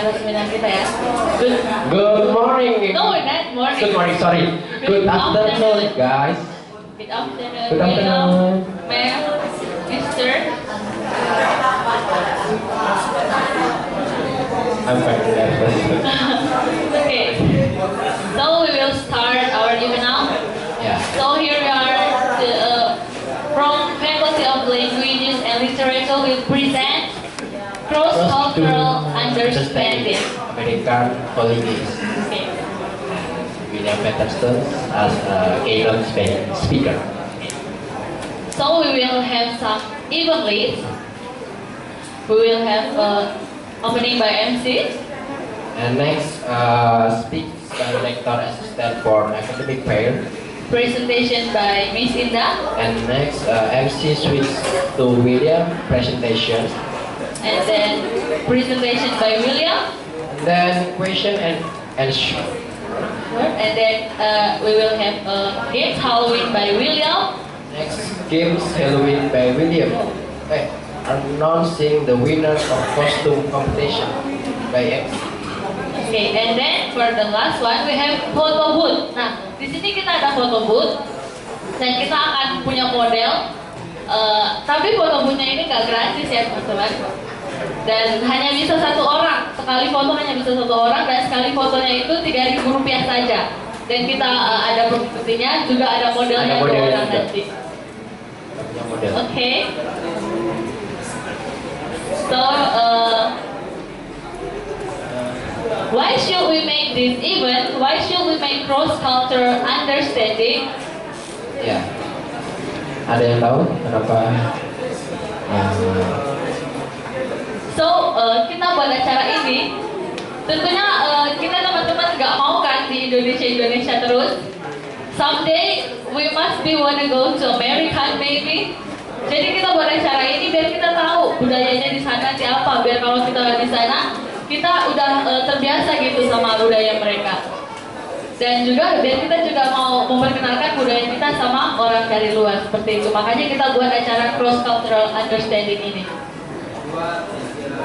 pada seminar kita ya. Good morning. No, not morning. Good morning, sorry. Good afternoon, guys. Good afternoon. Good afternoon. Ma'am, Mister. I'm fine. Okay. So we will start our event now. Yeah. So here we are from Faculty of Languages and Literature will present cross-cultural understanding. American holidays. Okay. William Peterson as a keynote speaker. So we will have some event leads. We will have opening by MC. And next, speaks by Director Assistant for Academic Fair. Presentation by Miss Indah. And next, MC switch to William presentation. And then presentation by William. And then question and answer. And then we will have Games Halloween by William. Next, Games Halloween by William. Announcing the winner of costume competition by MC. Okay, and then for the last one we have photo booth. Nah, di sini kita ada photo booth dan kita akan punya model. Tapi foto boothnya ini nggak gratis ya teman-teman. Dan hanya bisa satu orang, sekali foto hanya bisa satu orang dan sekali fotonya itu Rp3.000 saja. Dan kita ada buktinya, juga ada modelnya dua orang nanti. Okay. So, why should we make this event? Why should we make cross-cultural understanding? Ya, ada yang tahu kenapa? So, kita buat acara ini, tentunya kita teman-teman nggak mau kan di Indonesia terus. Someday we must be wanna go to America maybe. Jadi kita buat acara ini biar kita tahu budayanya di sana siapa. Biar kalau kita di sana kita udah terbiasa gitu sama budaya mereka. Dan juga biar kita juga mau memperkenalkan budaya kita sama orang dari luar seperti itu. Makanya kita buat acara cross cultural understanding ini.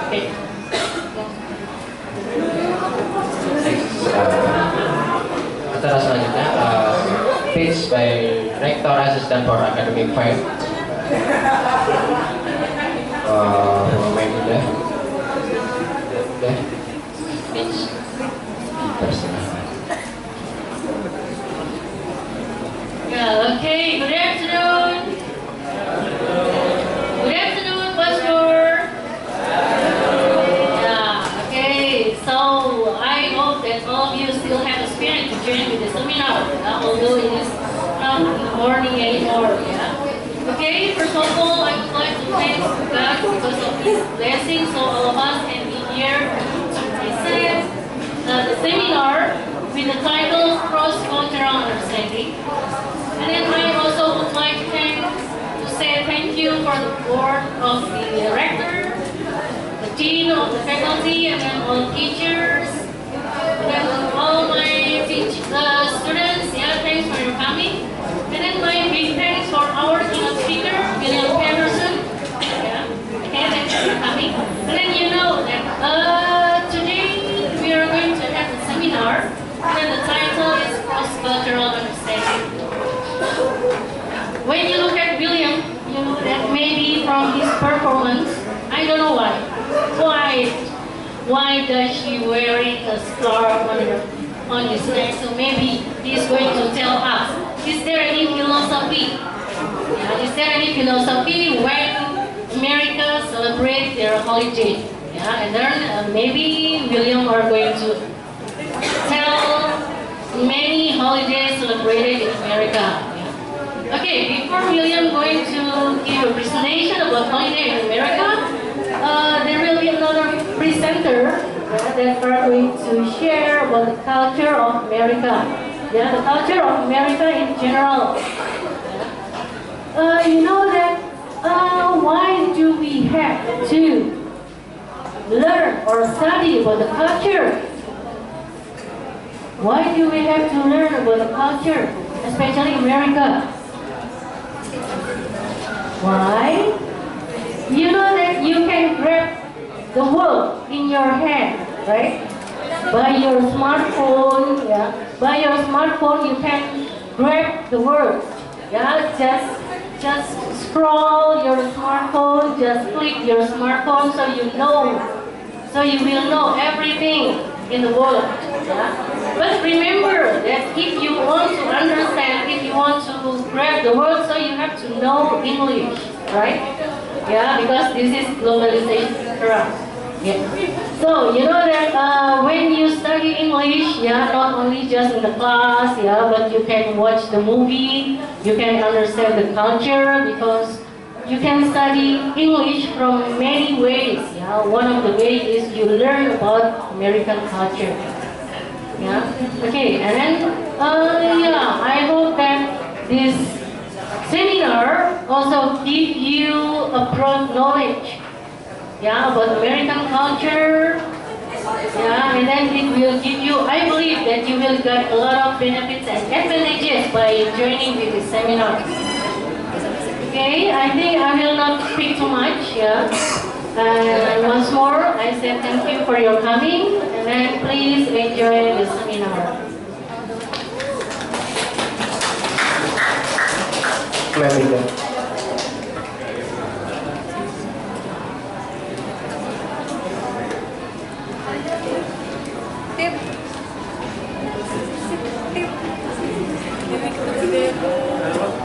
Okay. Acara selanjutnya speech by Rector Assistant for Academic Fair. Main udah. Speech. Yeah. Okay. Good afternoon. Good afternoon, Pastor. So I hope that all of you still have the spirit to join with the seminar, although it is not in the morning anymore. Yeah. Okay. First of all, I would like to thank God because of His blessing, so all of us can be here to present the seminar with the title Cross-Cultural Understanding. And then I also would like to say thank you for the board of the director, the dean of the faculty, and then all teachers, and then all my students. Yeah, thanks for your coming. And then my big thanks for our keynote speaker, William Peterson. Yeah, okay, thanks for your coming. And then you know that today we are going to have a seminar, and the title is Cross-Cultural Understanding. When you look at William, you know that maybe from his performance, I don't know why. Why does she wearing a scarf on his neck? So maybe he's going to tell us, is there any philosophy? Yeah, is there any philosophy when America celebrate their holiday? Yeah, and then maybe William are going to tell many holidays celebrated in America. Yeah. Okay, before William going to give a presentation about holiday in America, there will be another presenter that are going to share about the culture of America. Yeah, the culture of America in general. You know that why do we have to learn or study about the culture? Why do we have to learn about the culture, especially America? Why? You know that you can grab the world in your hand right? By your smartphone, yeah. By your smartphone, you can grab the words, yeah. Just scroll your smartphone, just click your smartphone, so you know, so you will know everything in the world, yeah. But remember that if you want to understand, if you want to grab the word, so you have to know English, right? Yeah, because this is globalization era. Yeah. So you know that when you study English, yeah, not only just in the class, yeah, but you can watch the movie, you can understand the culture, because you can study English from many ways. Yeah, one of the ways is you learn about American culture. Yeah. Okay, and then yeah, I hope that this seminar also give you a broad knowledge, yeah, about American culture. Yeah, and then it will give you, I believe that you will get a lot of benefits and advantages by joining with this seminar. Okay, I think I will not speak too much, yeah. And once more, I say thank you for your coming, and then please enjoy the seminar.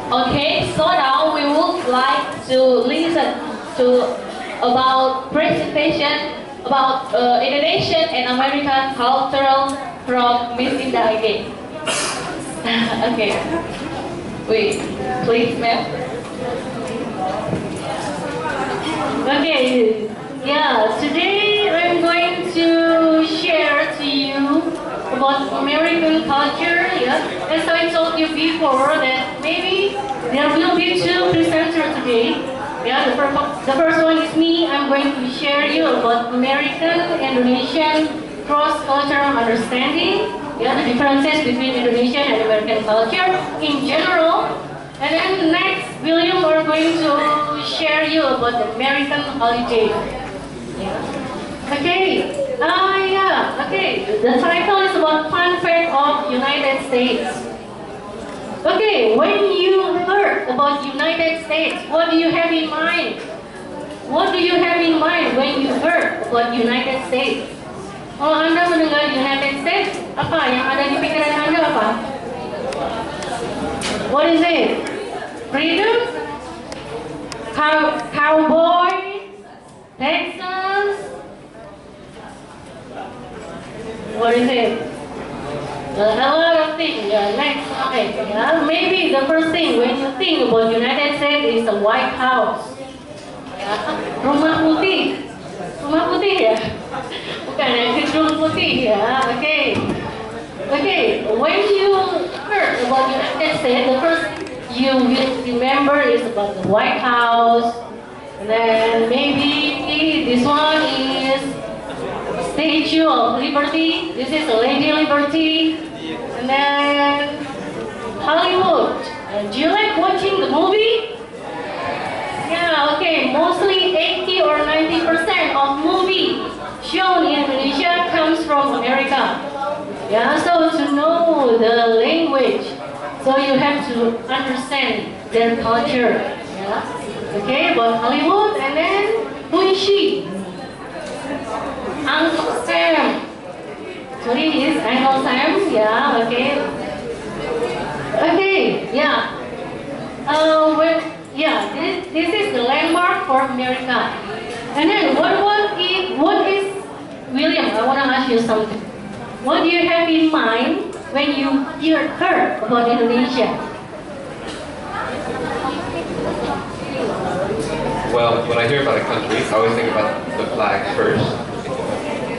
Okay, so now we would like to listen to about presentation about Indonesian and American cultural from Miss Indah again. Okay, wait, please, ma'am. Okay, yeah, today I'm going to share to you about American culture, yeah. As I told you before that maybe there will be two presenters today. Yeah, the first one is me. I'm going to share you about American, Indonesian cross-cultural understanding. Yeah, the differences between Indonesian and American culture in general. And then next, William are going to share you about the American holiday. Yeah. Okay. Yeah. Okay. The title is about fun fact of United States. Okay. When you heard about United States, what do you have in mind? What do you have in mind when you heard about United States? Kalau Anda mendengar United States, apa yang ada di pikiran Anda apa? What is it? Freedom? Cowboy? Texas? What is it? A lot of things. Yeah, next. Okay. Yeah, maybe the first thing when you think about United States is the White House. Yeah. Rumah putih. Rumah putih ya? Bukan ya, gedung putih ya. Okay. Okay. When you heard about United States, the first you will remember is about the White House. And then maybe this one is Statue of Liberty. This is Lady Liberty. And then Hollywood. Do you like watching the movie? Yeah, okay. Mostly 80 or 90% of movie shown in Indonesia comes from America. Yeah, so to know the language, so you have to understand their culture. Yeah. Okay, about Hollywood, and then who is she? Uncle Sam. Sorry, is Uncle Sam? Yeah, okay. Okay, yeah. Yeah, this is the landmark for America. And then what is William? I want to ask you something. What do you have in mind when you heard about Indonesia? Well, when I hear about a country, I always think about the flag first.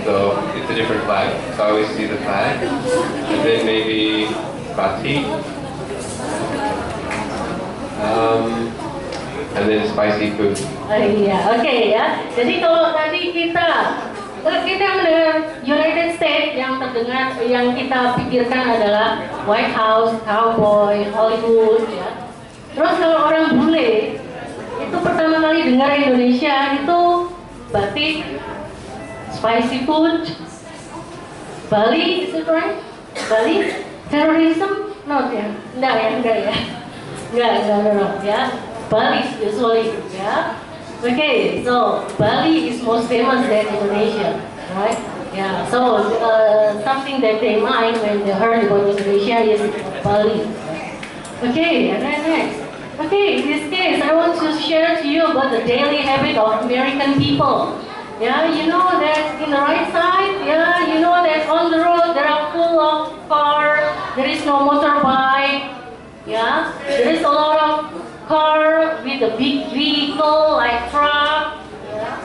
So it's a different flag. So I always see the flag. And then maybe batik. And then spicy food. Iya, oke ya. Jadi kalau tadi kita mendengar United States, yang terdengar, yang kita pikirkan adalah White House, cowboy, Hollywood, ya. Terus kalau orang bule itu pertama kali dengar Indonesia itu batik, spicy food, Bali, is it right? Bali? Terrorism? No, yeah. No, yeah. Bali usually, yeah. Okay, so Bali is most famous than Indonesia, right? Yeah, so something that they mind when they heard about Indonesia is Bali. Okay, and then next. Okay, in this case, I want to share to you about the daily habit of American people. Yeah, you know that in the right side, yeah, you know that on the road there are full of cars, there is no motorbike, yeah, there is a lot of car with a big vehicle like truck, yeah.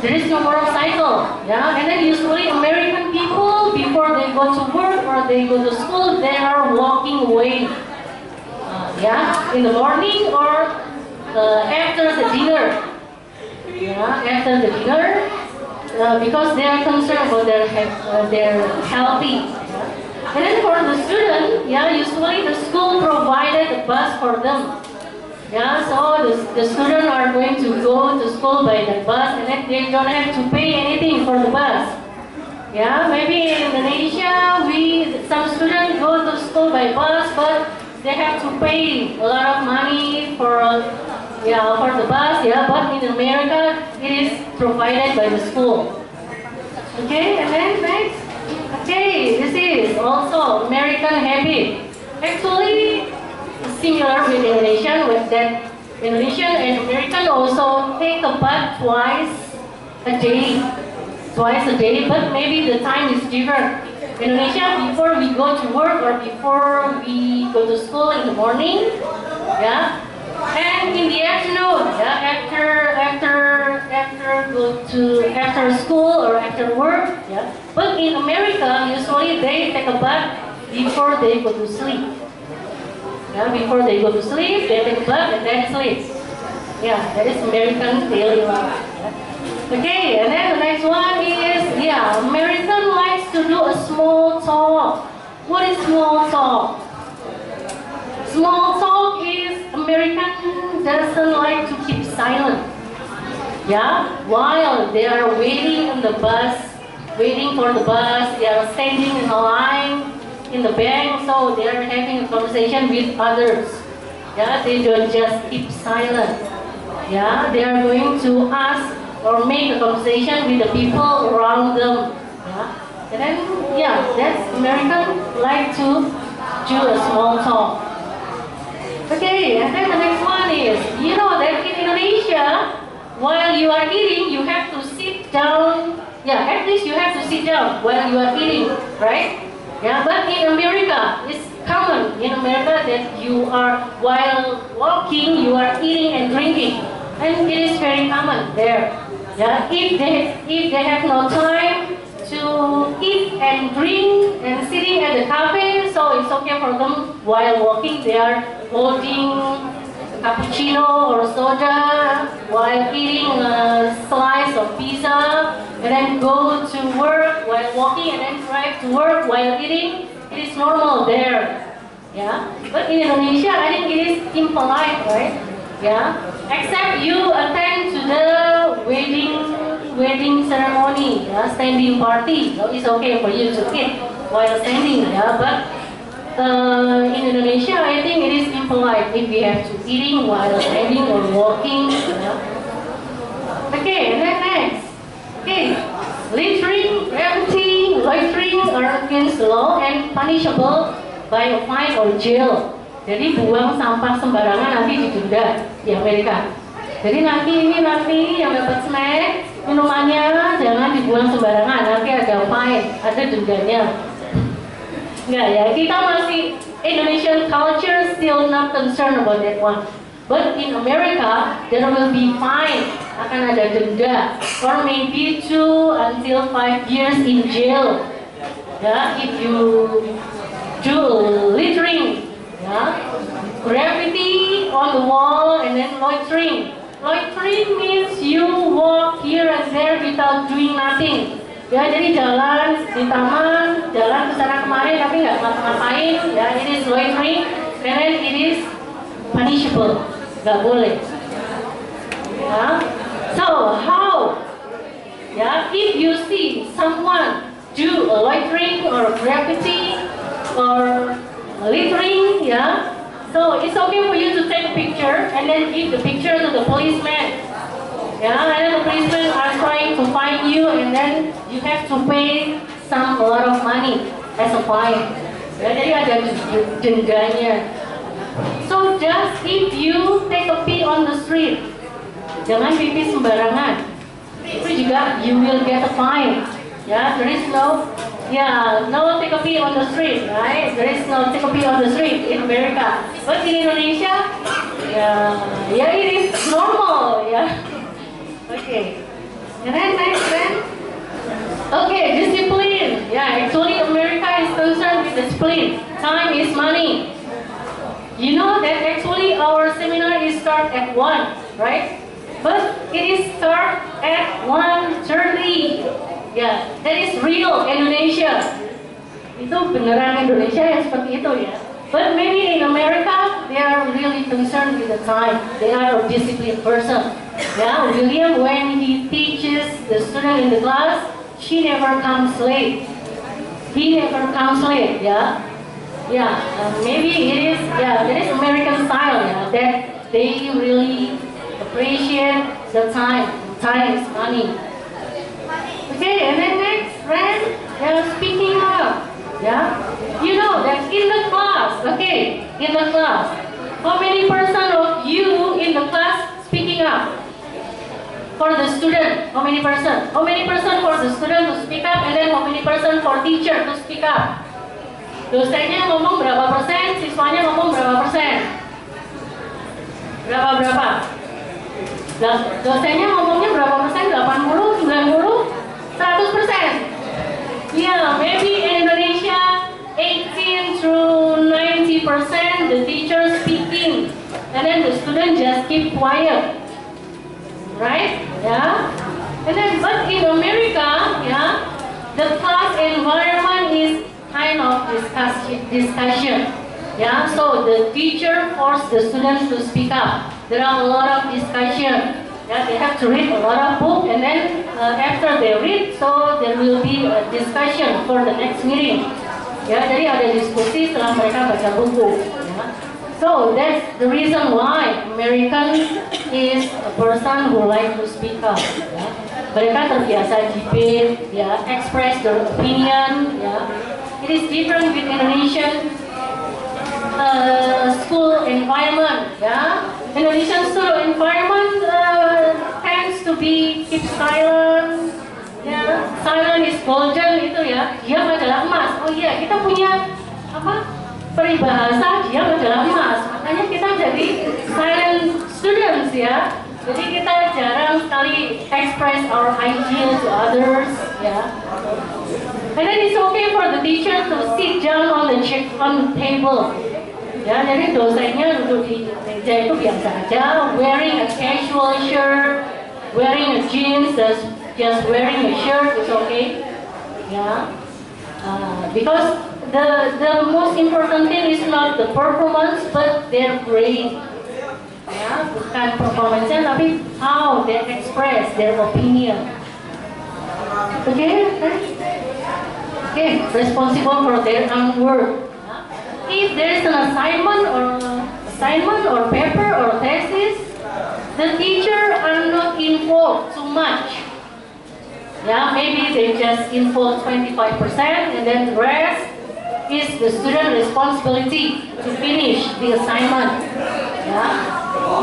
There is no motorcycle, yeah, and then usually American people, before they go to work or they go to school, they are walking away, yeah, in the morning or after the dinner. Yeah, after the dinner, because they are concerned about their healthy. Yeah. And then for the student, yeah, usually the school provided a bus for them. Yeah, so the students are going to go to school by the bus, and then they don't have to pay anything for the bus. Yeah, maybe in Indonesia, some students go to school by bus, but they have to pay a lot of money for the bus, yeah, but in America, it is provided by the school. Okay, and then next. Okay, this is also American habit. Actually, similar with Indonesian, with that Indonesian and American also take a bath twice a day, but maybe the time is different. Indonesia, before we go to work or before we go to school in the morning, yeah. And in the afternoon, yeah, after school or after work, yeah. But in America, usually they take a bath before they go to sleep. Yeah, before they go to sleep, they take a bath and then sleep. Yeah, that is American daily life. Yeah. Okay, and then the next one is, yeah, American likes to do a small talk. What is small talk? Small talk is American doesn't like to keep silent. Yeah, while they are waiting on the bus, waiting for the bus, they are standing in a line in the bank, so they are having a conversation with others. Yeah, they don't just keep silent. Yeah, they are going to ask or make a conversation with the people around them. Yeah, and then yeah, that's American like to do a small talk. Okay, and then the next one is, you know that in Indonesia, while you are eating, you have to sit down. Yeah, at least you have to sit down while you are eating, right? Yeah, but in America, it's common in America that you are, while walking, you are eating and drinking. And it is very common there. Yeah, if they have no time to eat and drink and sitting at the cafe, so it's okay for them while walking. They are holding cappuccino or soda while eating a slice of pizza, and then go to work while walking, and then drive to work while eating. It is normal there. Yeah, but in Indonesia, I think it is impolite, right? Yeah, except you attend to the wedding ceremony, yeah, standing party. So it's okay for you to eat while standing. Yeah, but in Indonesia, I think it is impolite if we have to eating while standing or walking. Yeah. Okay, and then next. Okay, littering, graffiti, loitering are against the law and punishable by a fine or jail. Jadi buang sampah sembarangan nanti didenda di Amerika. Jadi nanti yang dapat snack, minumannya jangan dibuang sembarangan, nanti ada fine, ada dendanya. Enggak ya, kita masih Indonesian culture still not concerned about that one. But in America, there will be fine, akan ada denda, or maybe 2 until 5 years in jail. Ya, if you do littering. Yeah. Graffiti on the wall and then loitering. Loitering means you walk here and there without doing nothing. Ya, jadi jalan di taman, jalan ke sana kemari tapi nggak ngapa-ngapain. Ya, it is loitering, and then it is punishable. Nggak boleh. Ya. So how? Ya, if you see someone do loitering or graffiti or littering, yeah. So it's okay for you to take a picture and then give the picture to the policeman. Yeah, and then the policemen are trying to find you, and then you have to pay a lot of money as a fine. Ya, jadi ada dendanya. So just if you take a pee on the street, jangan pipis sembarangan. Itu juga you will get a fine. Yeah, there is no, no take a pee on the street, right? There is no take a pee on the street in America. But in Indonesia, it is normal, yeah. Okay. And then next, okay, discipline. Yeah, actually America is concerned with discipline. Time is money. You know that actually our seminar is start at 1, right? But it is start at 1:30. Yeah, that is real Indonesia. Itu beneran Indonesia yang seperti itu ya. But maybe in America, they are really concerned with the time. They are a disciplined person. Yeah, William, when he teaches the student in the class, she never comes late. He never comes late. Yeah, maybe it is. Yeah, that is American style. Yeah, that they really appreciate the time. Time is money. Okay, and then next, friend, speaking up. Yeah, you know that in the class. Okay, in the class, how many percent of you in the class speaking up for the student? How many percent? How many percent for the student to speak up, and then how many percent for teacher to speak up? Dosennya ngomong berapa persen, siswanya ngomong berapa persen? Berapa? Dosennya ngomongnya berapa persen? 80, 90, 100%. Yeah, maybe in Indonesia, 18 to 90% the teacher speaking, and then the student just keep quiet, right? Yeah. And then, but in America, the class environment is kind of discussion. Yeah, so the teacher forced the students to speak up. There are a lot of discussion. Yeah, they have to read a lot of book, and then after they read, so there will be a discussion for the next meeting. Ya, jadi ada diskusi setelah mereka baca buku. Ya. So that's the reason why American is a person who like to speak up. Ya. Mereka terbiasa debate, express their opinion. Ya. It is different with Indonesian school environment. Ya. Indonesian school environment tends to be keep silent. Ya, silent is golden itu ya. Diam adalah emas. Oh iya, kita punya peribahasa diam adalah emas. Makanya kita jadi silent students ya. Jadi kita jarang sekali express our idea to others ya. And then it's okay for the teacher to sit down on the table. Ya, jadi dosennya duduk di meja itu biasa aja, wearing a casual shirt, wearing a jeans, just wearing a shirt is okay. Yeah, because the most important thing is not the performance, but their brain. Ya, bukan performance-nya, tapi how they express their opinion. Okay, responsible for their own work. If there is an assignment or paper or thesis, the teacher are not involved too much. Yeah, maybe they just involve 25%, and then the rest is the student responsibility to finish the assignment. Yeah,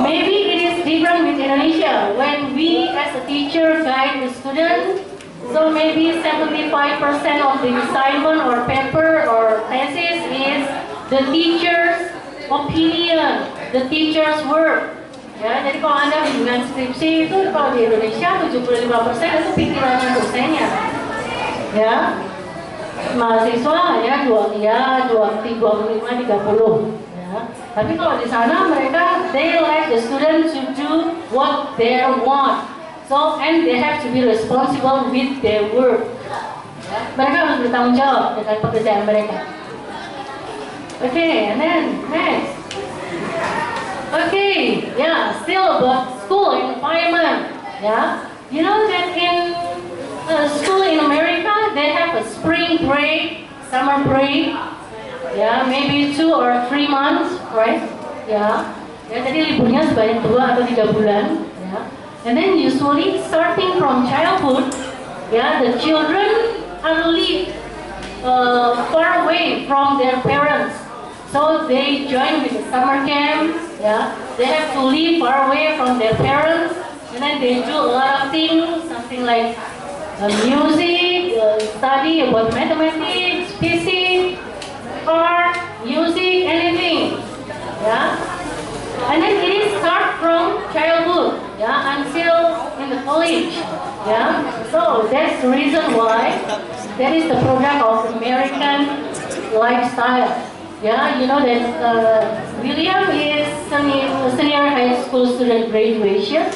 maybe it is different with Indonesia. When we as a teacher guide the student, so maybe 75% of the assignment or paper or thesis is the teacher's opinion, the teacher's work. Ya, jadi kalau Anda bimbingan skripsi itu kalau di Indonesia 75% itu pikirannya dosennya. Ya. Mahasiswa hanya 25, 30. Ya. Tapi kalau di sana mereka they let the students to do what they want. So and they have to be responsible with their work. Ya. Mereka harus bertanggung jawab dengan pekerjaan mereka. Okay, and then next. Okay, still about school environment. Yeah, you know that in school in America America, they have a spring break, summer break, yeah, maybe 2 or 3 months, right? Yeah, ya, jadi liburnya sebanyak 2 atau 3 bulan, ya. And then usually starting from childhood, yeah, the children are live far away from their parents, so they join with the summer camp. Yeah, they have to live far away from their parents, and then they do a lot of things, something like music, study about mathematics, physics, art, music, anything. Yeah, and then it is start from childhood, yeah, until in the college. Yeah, so that's the reason why that is the product of American lifestyle. Yeah, you know that William is senior high school student graduation,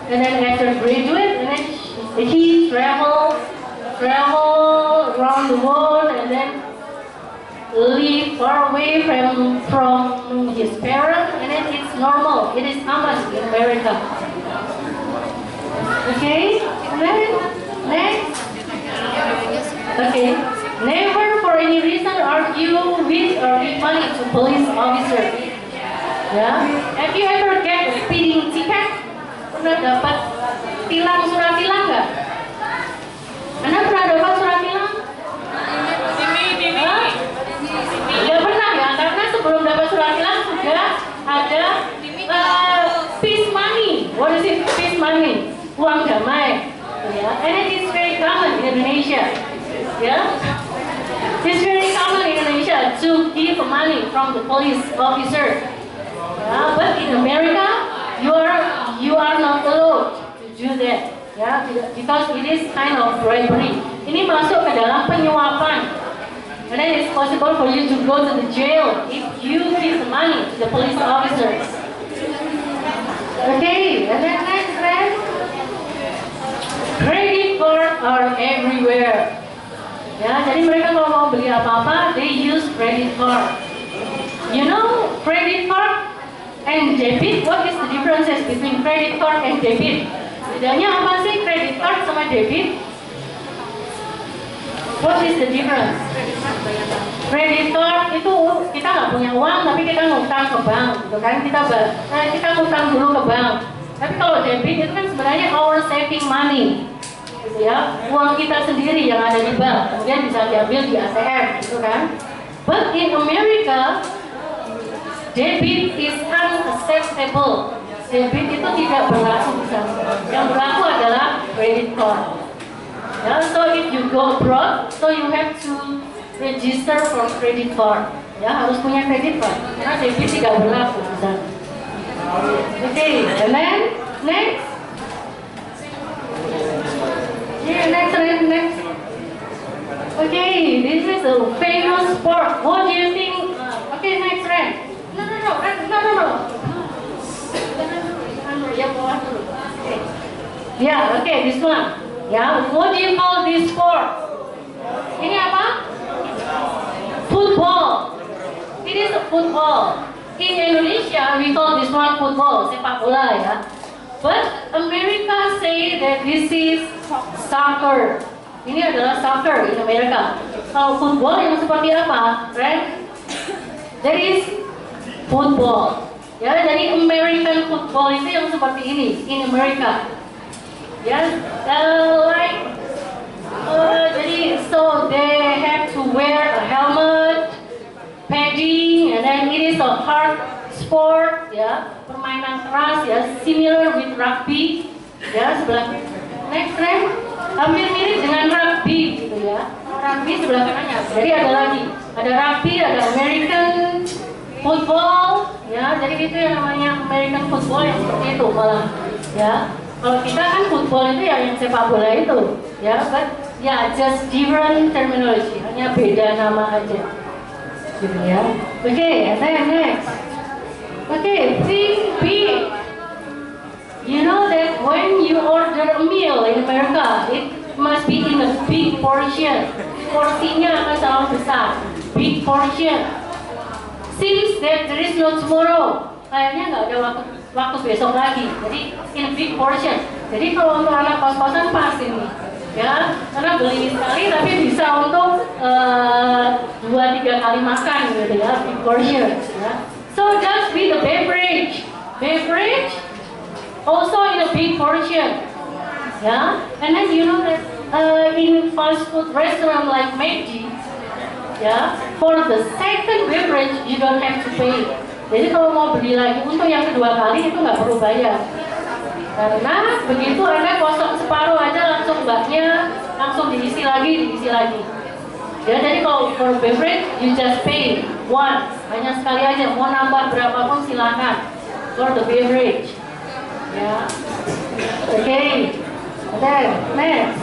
and then after graduate, and then he travel around the world, and then live far away from his parents, and then it's normal. It is common in America. Okay, and then next. Okay, never for any reason argue with or give money to police officer. Yeah, have you ever get a speeding ticket? Pernah dapat surat tilang nggak? Anda pernah dapat surat tilang? Tidak pernah ya, karena sebelum dapat surat tilang sudah ada peace money. What is it? Peace money, uang damai. Yeah, and it is very common in Indonesia. Yeah, it's very common in Indonesia to give money from the police officer. Yeah, but in America, you are not allowed to do that. Yeah, because it is kind of bribery. Ini masuk ke dalam penyuapan. And then it's possible for you to go to the jail if you give the money to the police officers. Okay, and then next friend. Credit cards are everywhere. Ya, jadi mereka kalau mau beli apa-apa, they use credit card. You know, credit card and debit. What is the differences between credit card and debit? Bedanya apa sih credit card sama debit? What is the difference? Credit card itu kita nggak punya uang, tapi kita ngutang ke bank, gitu kan? Kita ngutang dulu ke bank. Tapi kalau debit itu kan sebenarnya our saving money, gitu ya, uang kita sendiri yang ada di bank, kemudian bisa diambil di ATM, gitu kan? But in America, debit is unacceptable. Debit itu tidak berlaku di sana. Yang berlaku adalah credit card. Ya, so if you go abroad, so you have to register for credit card. Ya, harus punya credit card karena debit tidak berlaku di sana. Okay, and then next. Yeah, next. Okay, this is a famous sport. What do you think? Okay, next friend. No. Yeah, okay, this one. Yeah, what do you call this sport? Ini apa? Football. It is a football. In Indonesia, we call this one football, sepak bola ya. But America say that this is soccer. Ini adalah soccer in America. Kalau football yang seperti apa, right? That is football. Ya, jadi American football itu yang seperti ini in America. Ya, jadi so they have to wear a helmet, padding, and then it is a hard sport, ya, permainan keras, ya, similar with rugby, ya, sebelah next friend, hampir mirip dengan rugby, gitu ya, rugby sebelah kanannya. Jadi ada rugby, ada American football, ya, jadi itu yang namanya American football yang seperti itu malah, ya. Kalau kita kan football itu ya yang sepak bola itu, ya, but ya just different terminology, hanya beda nama aja. Gitu ya. Okay, and then next. Okay, think big. You know that when you order a meal in America, it must be in a big portion. Porsinya akan selalu besar, big portion. Since that there is no tomorrow, kayaknya nggak ada waktu besok lagi. Jadi in a big portion. Jadi kalau untuk anak kos-kosan pas ini, ya, karena beli sekali tapi bisa untuk 2-3 kali makan gitu ya, big portion ya. So just be the beverage also in a big portion, yeah. And then you know that in fast food restaurant like McD, yeah, for the second beverage you don't have to pay. Jadi kalau mau beli lagi untuk yang kedua kali itu nggak perlu bayar. Karena begitu Anda kosong separuh aja langsung mbaknya langsung diisi lagi. Ya, jadi kalau for beverage you just pay once, hanya sekali aja. Mau nambah berapapun silakan for the beverage. Ya, okay. Then next,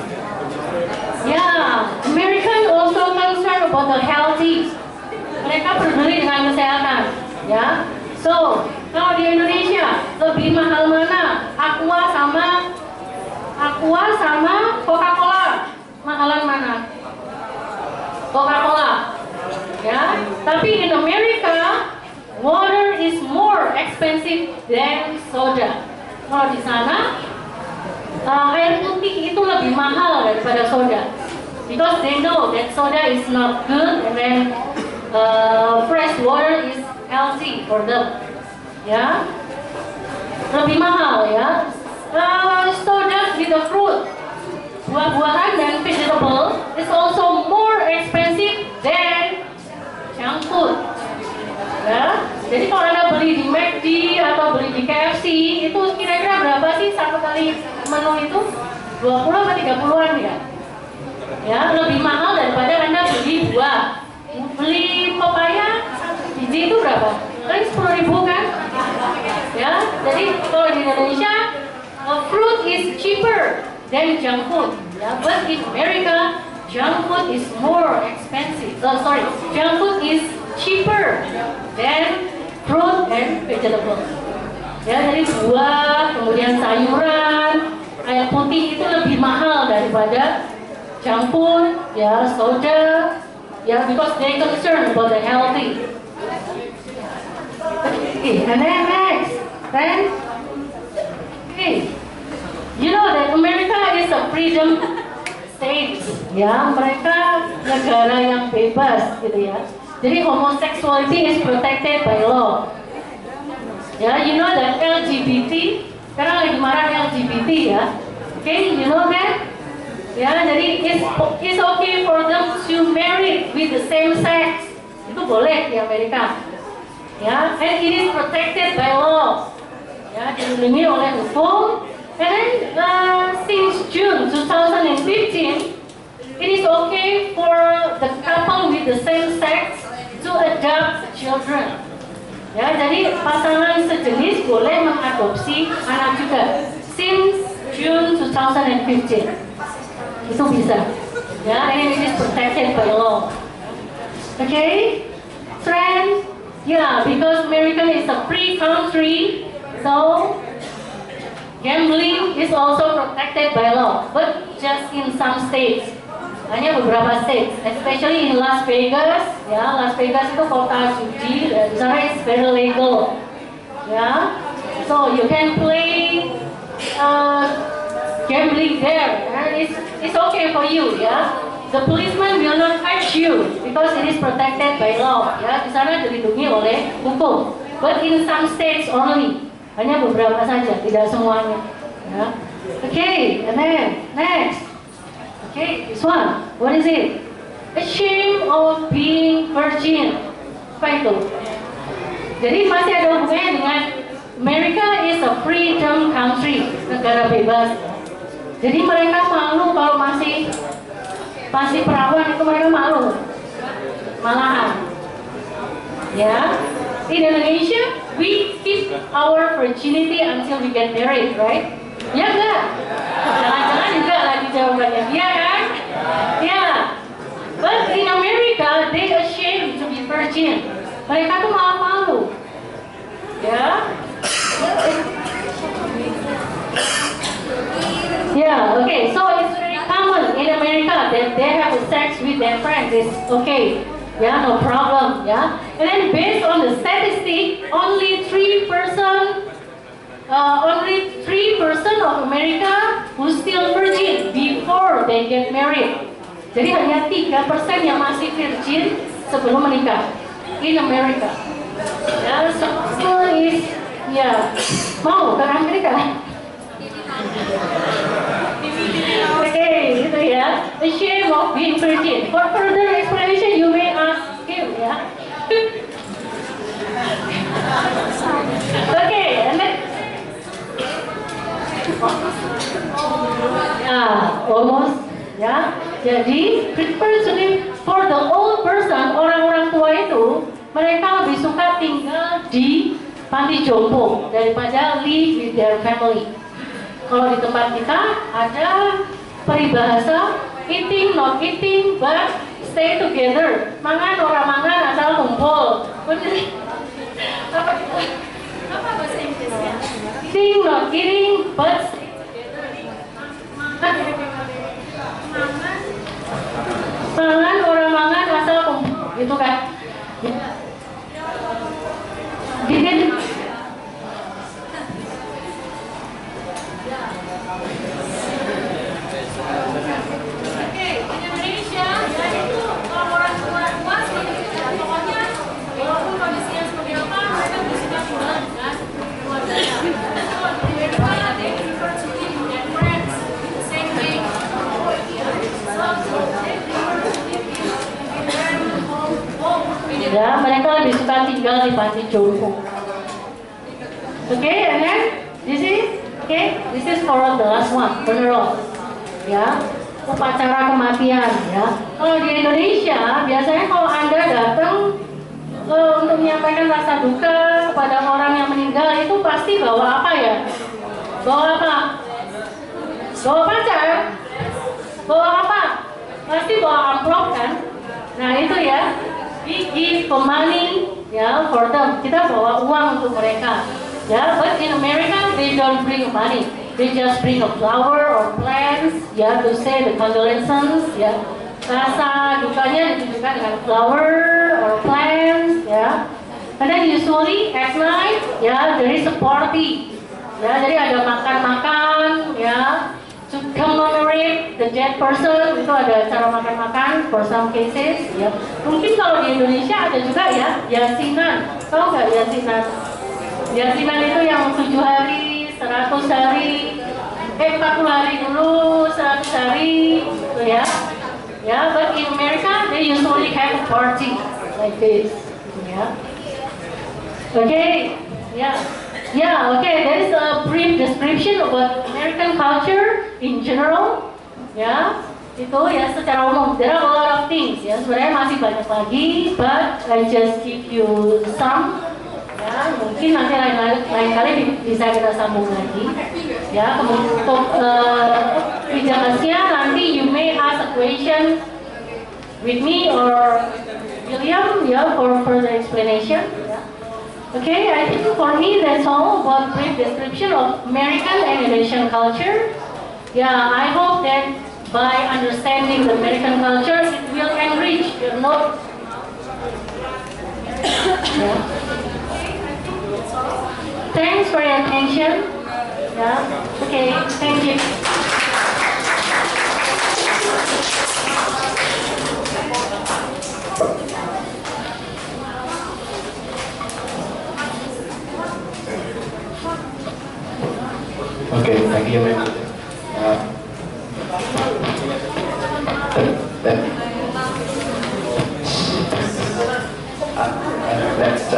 yeah, American also concerned about the healthy. Mereka peduli dengan kesehatan. Ya, so kalau di Indonesia lebih mahal mana? Aqua sama Coca-Cola. Mahalan mana? Coca-Cola. Ya, tapi in America water is more expensive than soda. Kalau di sana air putih itu lebih mahal daripada soda. Because they know that soda is not good and then fresh water is healthy for them. Ya, lebih mahal ya. Soda with the fruit, buah-buahan dan vegetable is also more expensive than junk food. Ya, jadi kalau Anda beli di McD atau beli di KFC itu kira-kira berapa sih satu kali menu itu? 20 atau 30-an ya? Ya, lebih mahal daripada Anda beli buah. Beli pepaya biji itu berapa? Paling 10.000 kan? Ya, jadi kalau di Indonesia fruit is cheaper than junk food. Ya, but in America junk food is more expensive. Junk food is cheaper than fruit and vegetables. Ya, jadi buah, kemudian sayuran, air putih itu lebih mahal daripada junk food, ya, soda, ya, because they concerned about the healthy. Okay, and then next, you know that America is a freedom state, ya, mereka negara yang bebas, gitu ya. Jadi homosexuality is protected by law. Ya, you know that LGBT, sekarang lagi marah LGBT ya. Okay, you know that? Ya, jadi it's okay for them to marry with the same sex. Itu boleh di Amerika. Ya, and it is protected by law. Ya, dilindungi oleh hukum. And then since June 2015, it is okay for the couple with the same sex to adopt children. Ya, jadi pasangan sejenis boleh mengadopsi anak juga. Since June 2015, itu bisa. Ya, and it is protected by law. Okay, friends. Yeah, because America is a free country, so gambling is also protected by law, but just in some states. Hanya beberapa states, especially in Las Vegas. Ya, Las Vegas itu kota judi, di sana it's very legal. Ya, so you can play gambling there, and it's okay for you. Ya, the policeman will not catch you because it is protected by law. Ya, di sana dilindungi oleh hukum. But in some states only, hanya beberapa saja, tidak semuanya. Ya. Okay, and then next. Okay, this one. What is it? A shame of being virgin. Apa itu? Jadi masih ada hubungannya dengan America is a freedom country, negara bebas. Jadi mereka malu kalau masih perawan itu mereka malu. Malahan. Ya. In Indonesia, we keep our virginity until we get married, right? Ya enggak? Jangan-jangan juga lagi jawabannya. Iya kan? Ya. But in America, they ashamed to be virgin. Mereka tuh malah malu. Ya. Yeah, okay. So it's very common in America that they have sex with their friends. It's okay. Yeah, no problem. Yeah. And then based on the statistic, only 3% only 3% of America who still virgin before they get married. Jadi hanya 3% yang masih virgin sebelum menikah in America. Ya, so is ya mau ke Amerika. Oke, gitu ya. The shame of being virgin. For further explanation, you may ask him, ya. Oke, and then almost, ya. Jadi, personally, for the old person, orang-orang tua itu, mereka lebih suka tinggal di panti jompo daripada live with their family. Kalau di tempat kita ada peribahasa eating not eating but stay together. Mangan orang mangan asal kumpul. Apa bahasa Inggrisnya? Eating not eating but stay together. Mangan orang mangan asal kumpul. Gitu kan? Didn't ya, mereka lebih suka tinggal di panti jompo. Okay, and then this is for the last one, funeral. Ya, upacara kematian. Ya, kalau di Indonesia biasanya kalau Anda datang untuk menyampaikan rasa duka kepada orang yang meninggal itu pasti bawa apa ya? Bawa apa? Bawa pacar? Bawa apa? Pasti bawa amplop kan? Nah itu ya. We give money, ya, for them. Kita bawa uang untuk mereka, ya. But in America, they don't bring money. They just bring a flower or plants, ya, to say the condolences, ya. Rasa dukanya ditunjukkan dengan flower or plants, ya. And then usually at night, ya, there is a party, ya. Jadi ada makan-makan, ya. To commemorate the dead person, itu ada cara makan-makan for some cases, ya. Mungkin kalau di Indonesia ada juga ya, yasinan. Tahu nggak yasinan? Yasinan itu yang 7 hari, 100 hari, 40 hari dulu, 100 hari, gitu ya. Ya, but in America they usually have a party like this, ya. Okay, ya. Yeah, okay, that is a brief description about American culture in general. Ya, itu ya secara umum. There are a lot of things. Ya, sebenarnya masih banyak lagi, but I just give you some. Ya, mungkin nanti lain kali bisa kita sambung lagi. Ya, untuk jelasnya nanti you may ask a question with me or William, ya, for further explanation. Ya. Okay, I think for me that's all about brief description of American and Indonesian culture. Yeah, I hope that by understanding the American culture, it will enrich your knowledge. Yeah. Thanks for your attention. Yeah. Okay, thank you. Okay, thank you. Let's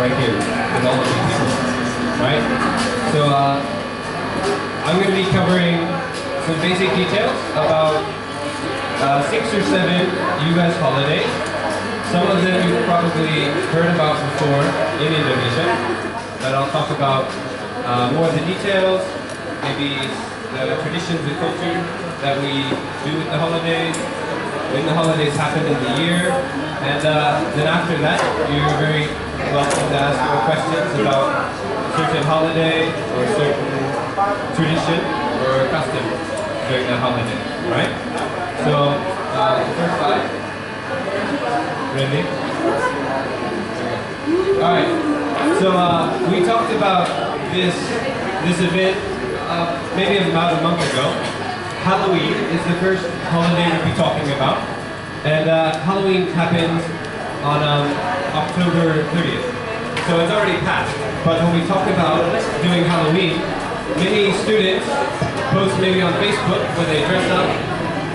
right here with all of you people, right? So I'm going to be covering some basic details about 6 or 7 U.S. holidays. Some of them you've probably heard about before in Indonesia, but I'll talk about more of the details, maybe the traditions and culture that we do with the holidays, when the holidays happen in the year, and then after that, you're very welcome to ask more questions about a certain holiday or a certain tradition or custom during that holiday, right? So, first slide. Ready? Alright, so we talked about this event maybe about a month ago. Halloween is the first holiday we'll be talking about. And Halloween happens on October 30th. So it's already passed. But when we talk about doing Halloween, many students post maybe on Facebook where they dress up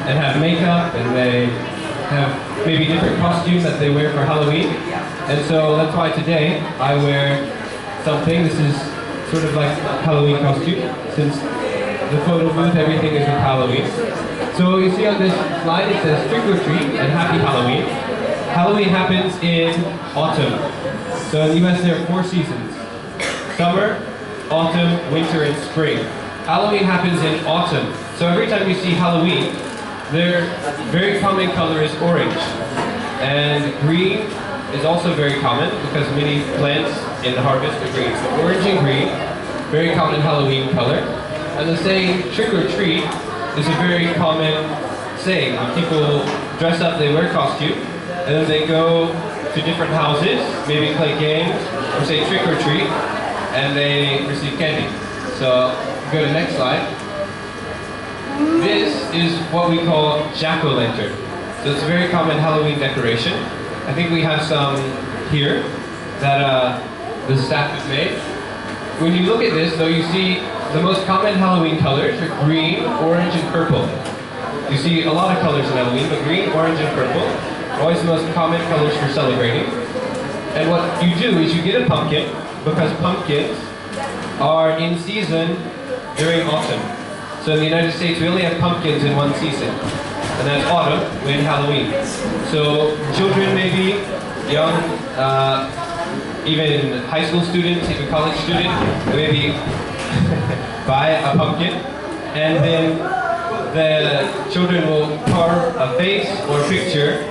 and have makeup and they have maybe different costumes that they wear for Halloween. And so that's why today I wear something. This is sort of like a Halloween costume, since the photo booth, everything is with Halloween. So you see on this slide it says trick or treat and happy Halloween. Halloween happens in autumn. So in the US there are 4 seasons: summer, autumn, winter, and spring. Halloween happens in autumn. So every time you see Halloween, their very common color is orange. And green is also very common because many plants in the harvest are green. So orange and green, very common Halloween color. And the saying trick or treat is a very common saying. When people dress up, they wear costume, and then they go to different houses, maybe play games, or say trick or treat, and they receive candy. So go to the next slide. This is what we call jack-o'-lantern. So it's a very common Halloween decoration. I think we have some here that the staff has made. When you look at this, though, you see the most common Halloween colors are green, orange, and purple. You see a lot of colors in Halloween, but green, orange, and purple are always the most common colors for celebrating. And what you do is you get a pumpkin, because pumpkins are in season during autumn. So in the United States, we only have pumpkins in one season, and that's autumn, when Halloween. So children maybe, young, even high school students, even college students, maybe buy a pumpkin, and then the children will carve a face or a picture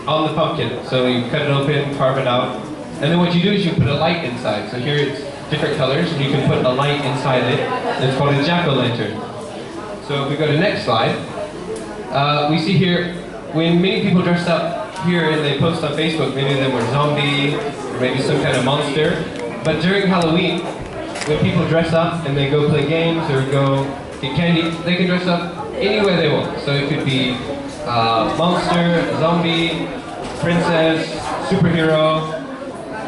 on the pumpkin. So you cut it open, carve it out, and then what you do is you put a light inside. So here it's different colors, and you can put a light inside it. It's called a jack-o'-lantern. So if we go to the next slide, we see here when many people dress up here and they post on Facebook, many of them were zombie or maybe some kind of monster. But during Halloween, when people dress up and they go play games or go get candy, they can dress up any way they want. So it could be monster, zombie, princess, superhero.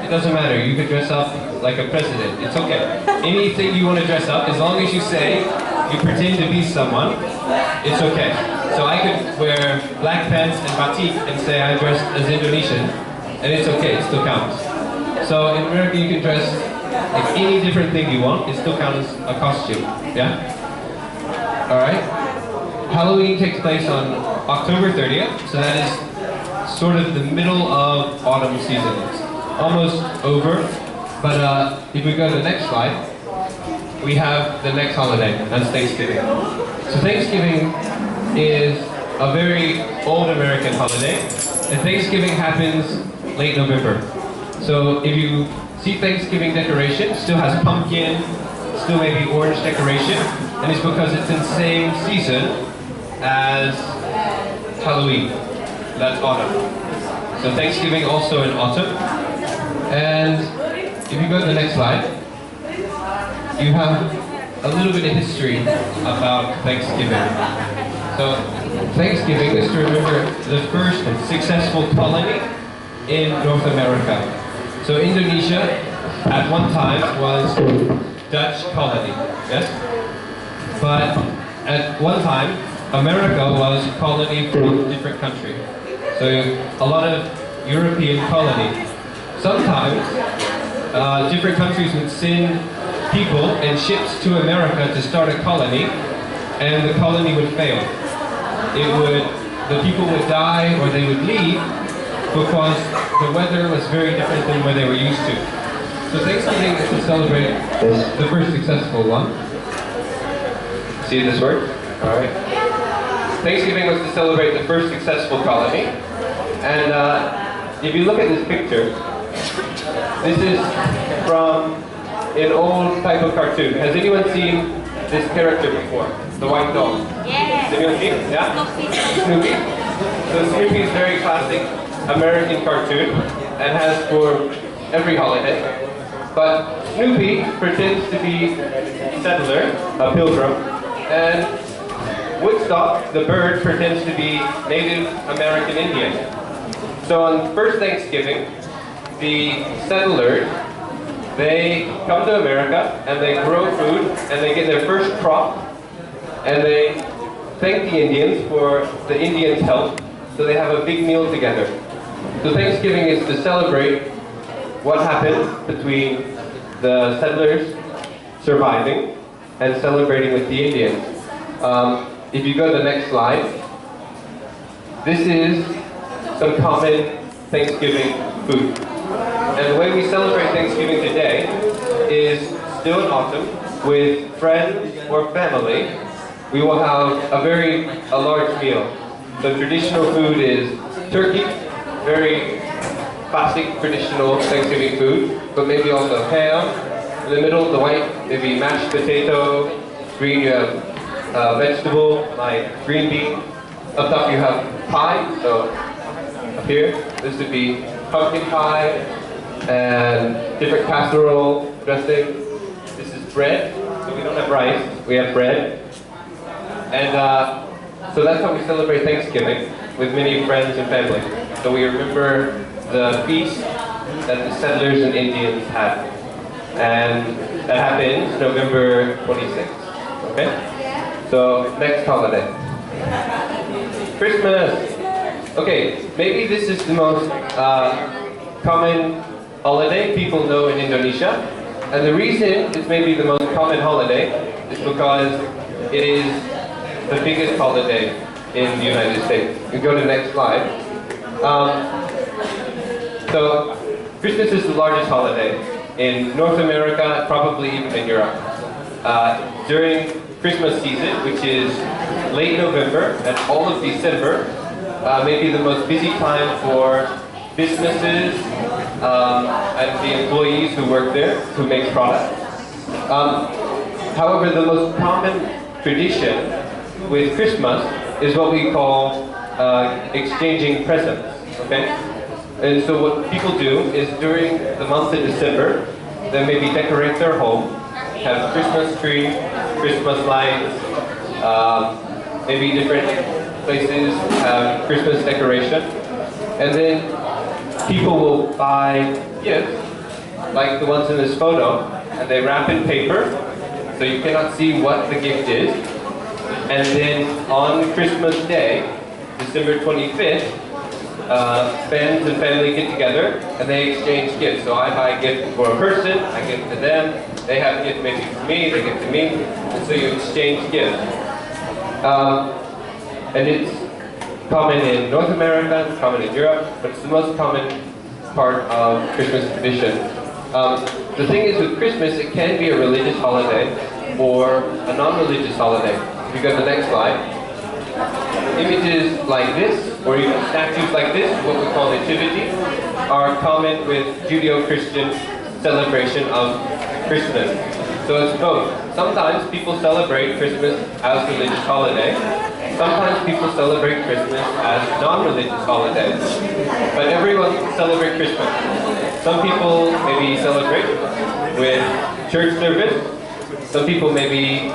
It doesn't matter. You could dress up like a president. It's okay. Anything you want to dress up, as long as you say you pretend to be someone, it's okay. So I could wear black pants and batik and say I'm dressed as Indonesian, and it's okay. It still counts. So in America, you can dress like any different thing you want. It still counts as a costume. Yeah. All right. Halloween takes place on October 30th, so that is sort of the middle of autumn season. It's almost over, but if we go to the next slide, we have the next holiday. That's Thanksgiving. So Thanksgiving is a very old American holiday, and Thanksgiving happens late November. So if you see Thanksgiving decoration, still has pumpkin, still maybe orange decoration, and it's because it's in the same season as Halloween. That's autumn. So Thanksgiving also in autumn. And if you go to the next slide, you have a little bit of history about Thanksgiving. So Thanksgiving is to remember the first successful colony in North America. So Indonesia at one time was Dutch colony, yes? But at one time, America was a colony from a different country. So a lot of European colony. Sometimes different countries would send people and ships to America to start a colony, and the colony would fail. The people would die or they would leave because the weather was very different than where they were used to. So Thanksgiving is to celebrate the first successful one. See this work? Alright. Thanksgiving was to celebrate the first successful colony. And if you look at this picture, this is from an old type of cartoon. Has anyone seen this character before? The white dog? Yes. Has anyone seen it? Yeah? Snoopy. So Snoopy is a very classic American cartoon and has for every holiday. But Snoopy pretends to be a settler, a pilgrim, and Woodstock, the bird, pretends to be Native American Indian. So on first Thanksgiving, the settlers, they come to America and they grow food and they get their first crop and they thank the Indians for the Indians' help, so they have a big meal together. So Thanksgiving is to celebrate what happened between the settlers surviving and celebrating with the Indians. If you go to the next slide, this is some common Thanksgiving food. And the way we celebrate Thanksgiving today is still in autumn with friends or family. We will have a large meal. The traditional food is turkey, very classic traditional Thanksgiving food, but maybe also ham. In the middle, the white, maybe mashed potato. Green, you have vegetable like green bean. Up top you have pie, so up here, this would be pumpkin pie and different casserole dressing. This is bread, so we don't have rice, we have bread. And so that's how we celebrate Thanksgiving with many friends and family. So we remember the feast that the settlers and Indians had. And that happens November 26th, okay? So next holiday. Christmas. Okay, maybe this is the most common holiday people know in Indonesia. And the reason it's maybe the most common holiday is because it is the biggest holiday in the United States. You go to the next slide. So Christmas is the largest holiday in North America, probably even in Europe. During Christmas season, which is late November and all of December, may be the most busy time for businesses and the employees who work there, who make products. However, the most common tradition with Christmas is what we call exchanging presents, okay? And so what people do is during the month of December, they maybe decorate their home, have Christmas tree, Christmas lights, maybe different places have Christmas decoration. And then people will buy gifts, like the ones in this photo, and they wrap in paper, so you cannot see what the gift is. And then on Christmas Day, December 25th, friends and family get together and they exchange gifts. So I buy a gift for a person, I give it to them, they have a gift maybe for me, they give it to me, and so you exchange gifts. And it's common in North America, it's common in Europe, but it's the most common part of Christmas tradition. The thing is with Christmas, it can be a religious holiday or a non-religious holiday. If you go to the next slide, images like this, or even statues like this, what we call nativity, are common with Judeo-Christian celebration of Christmas. So it's both. Sometimes people celebrate Christmas as a religious holiday. Sometimes people celebrate Christmas as non-religious holidays. But everyone can celebrate Christmas. Some people maybe celebrate with church service. Some people maybe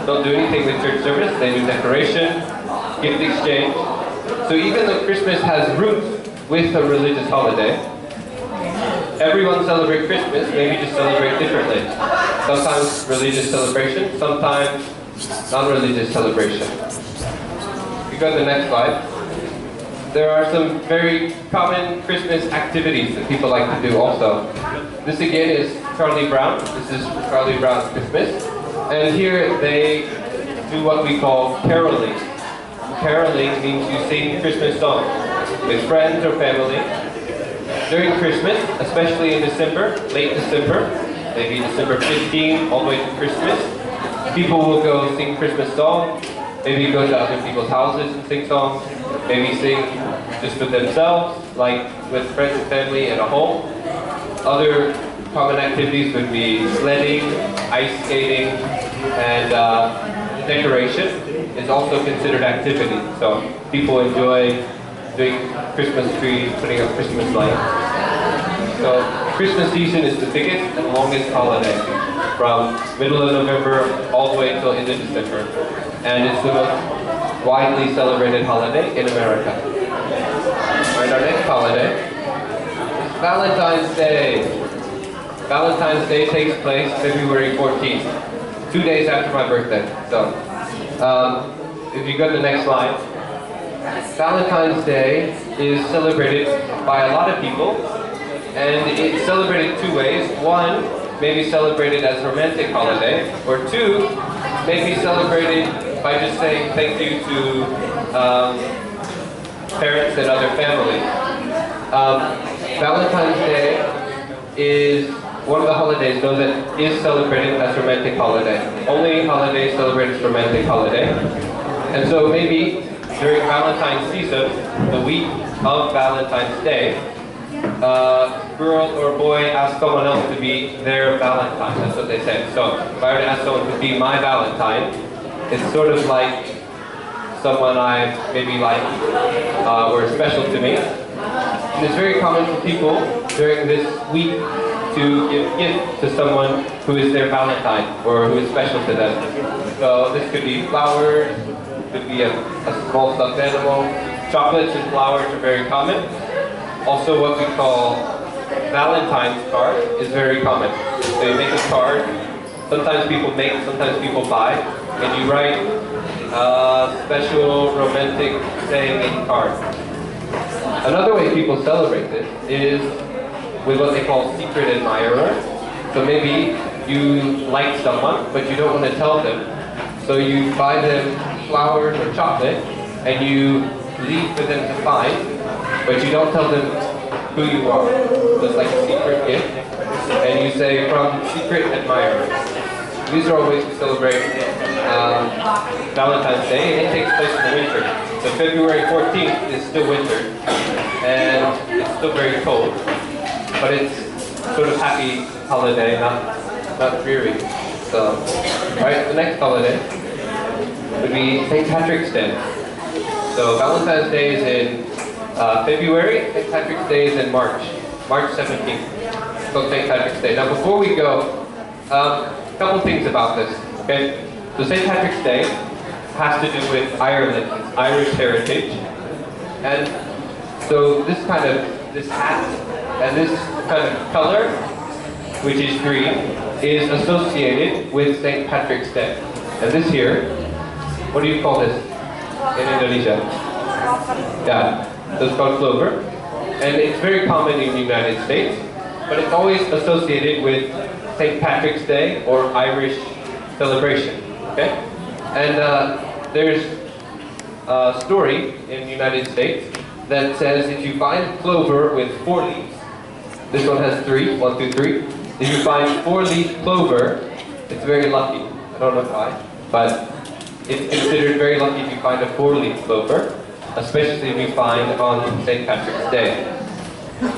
don't do anything with church service. They do decoration, gift exchange. So even though Christmas has roots with a religious holiday, everyone celebrates Christmas, maybe just celebrate differently. Sometimes religious celebration, sometimes non-religious celebration. You go to the next slide. there are some very common Christmas activities that people like to do also. This again is Charlie Brown. This is Charlie Brown's Christmas. And here they do what we call caroling. Caroling means you sing Christmas songs with friends or family. During Christmas, especially in December, late December, maybe December 15 all the way to Christmas, people will go sing Christmas songs, maybe go to other people's houses and sing songs, maybe sing just with themselves, like with friends and family in a home. Other common activities would be sledding, ice skating, and decoration is also considered activity. So people enjoy doing Christmas trees, putting up Christmas lights. So Christmas season is the biggest and longest holiday, from middle of November all the way until end of December. And it's the most widely celebrated holiday in America. Alright, our next holiday is Valentine's Day. Valentine's Day takes place February 14th, 2 days after my birthday. So, if you go to the next slide, Valentine's Day is celebrated by a lot of people, and it's celebrated two ways. One, maybe celebrated as a romantic holiday, or two, maybe celebrated by just saying thank you to parents and other families. Valentine's Day is one of the holidays, though, that is celebrated as a romantic holiday. Only holiday celebrated as a romantic holiday. And so maybe during Valentine's season, the week of Valentine's Day, girl or boy asks someone else to be their Valentine. That's what they say. So if I were to ask someone to be my Valentine, it's sort of like someone I maybe like or special to me. And it's very common for people during this week to give gifts to someone who is their Valentine or who is special to them. So this could be flowers, could be a small stuffed animal. Chocolates and flowers are very common. Also what we call Valentine's card is very common. So you make a card, sometimes people make, sometimes people buy, and you write a special romantic saying in card. Another way people celebrate this is with what they call secret admirer. So maybe you like someone, but you don't want to tell them. So you buy them flowers or chocolate, and you leave for them to find, but you don't tell them who you are. So it's like a secret gift. And you say, from secret admirer. These are all ways to celebrate Valentine's Day, and it takes place in the winter. So February 14th is still winter, and it's still very cold, but it's sort of happy holiday, not dreary. So, alright, the next holiday would be St. Patrick's Day. So Valentine's Day is in February, St. Patrick's Day is in March 17th. So St. Patrick's Day. Now before we go, a couple things about this, okay? So St. Patrick's Day has to do with Ireland, Irish heritage. And so this hat and this kind of color, which is green, is associated with St. Patrick's Day. And this here, what do you call this in Indonesia? Yeah, so it's called clover. And it's very common in the United States, but it's always associated with St. Patrick's Day or Irish celebration, okay? And there's a story in the United States that says if you find clover with 4 leaves, this one has 3, 1, 2, 3. If you find 4-leaf clover, it's very lucky. I don't know why, but it's considered very lucky if you find a 4-leaf clover, especially if you find on St. Patrick's Day.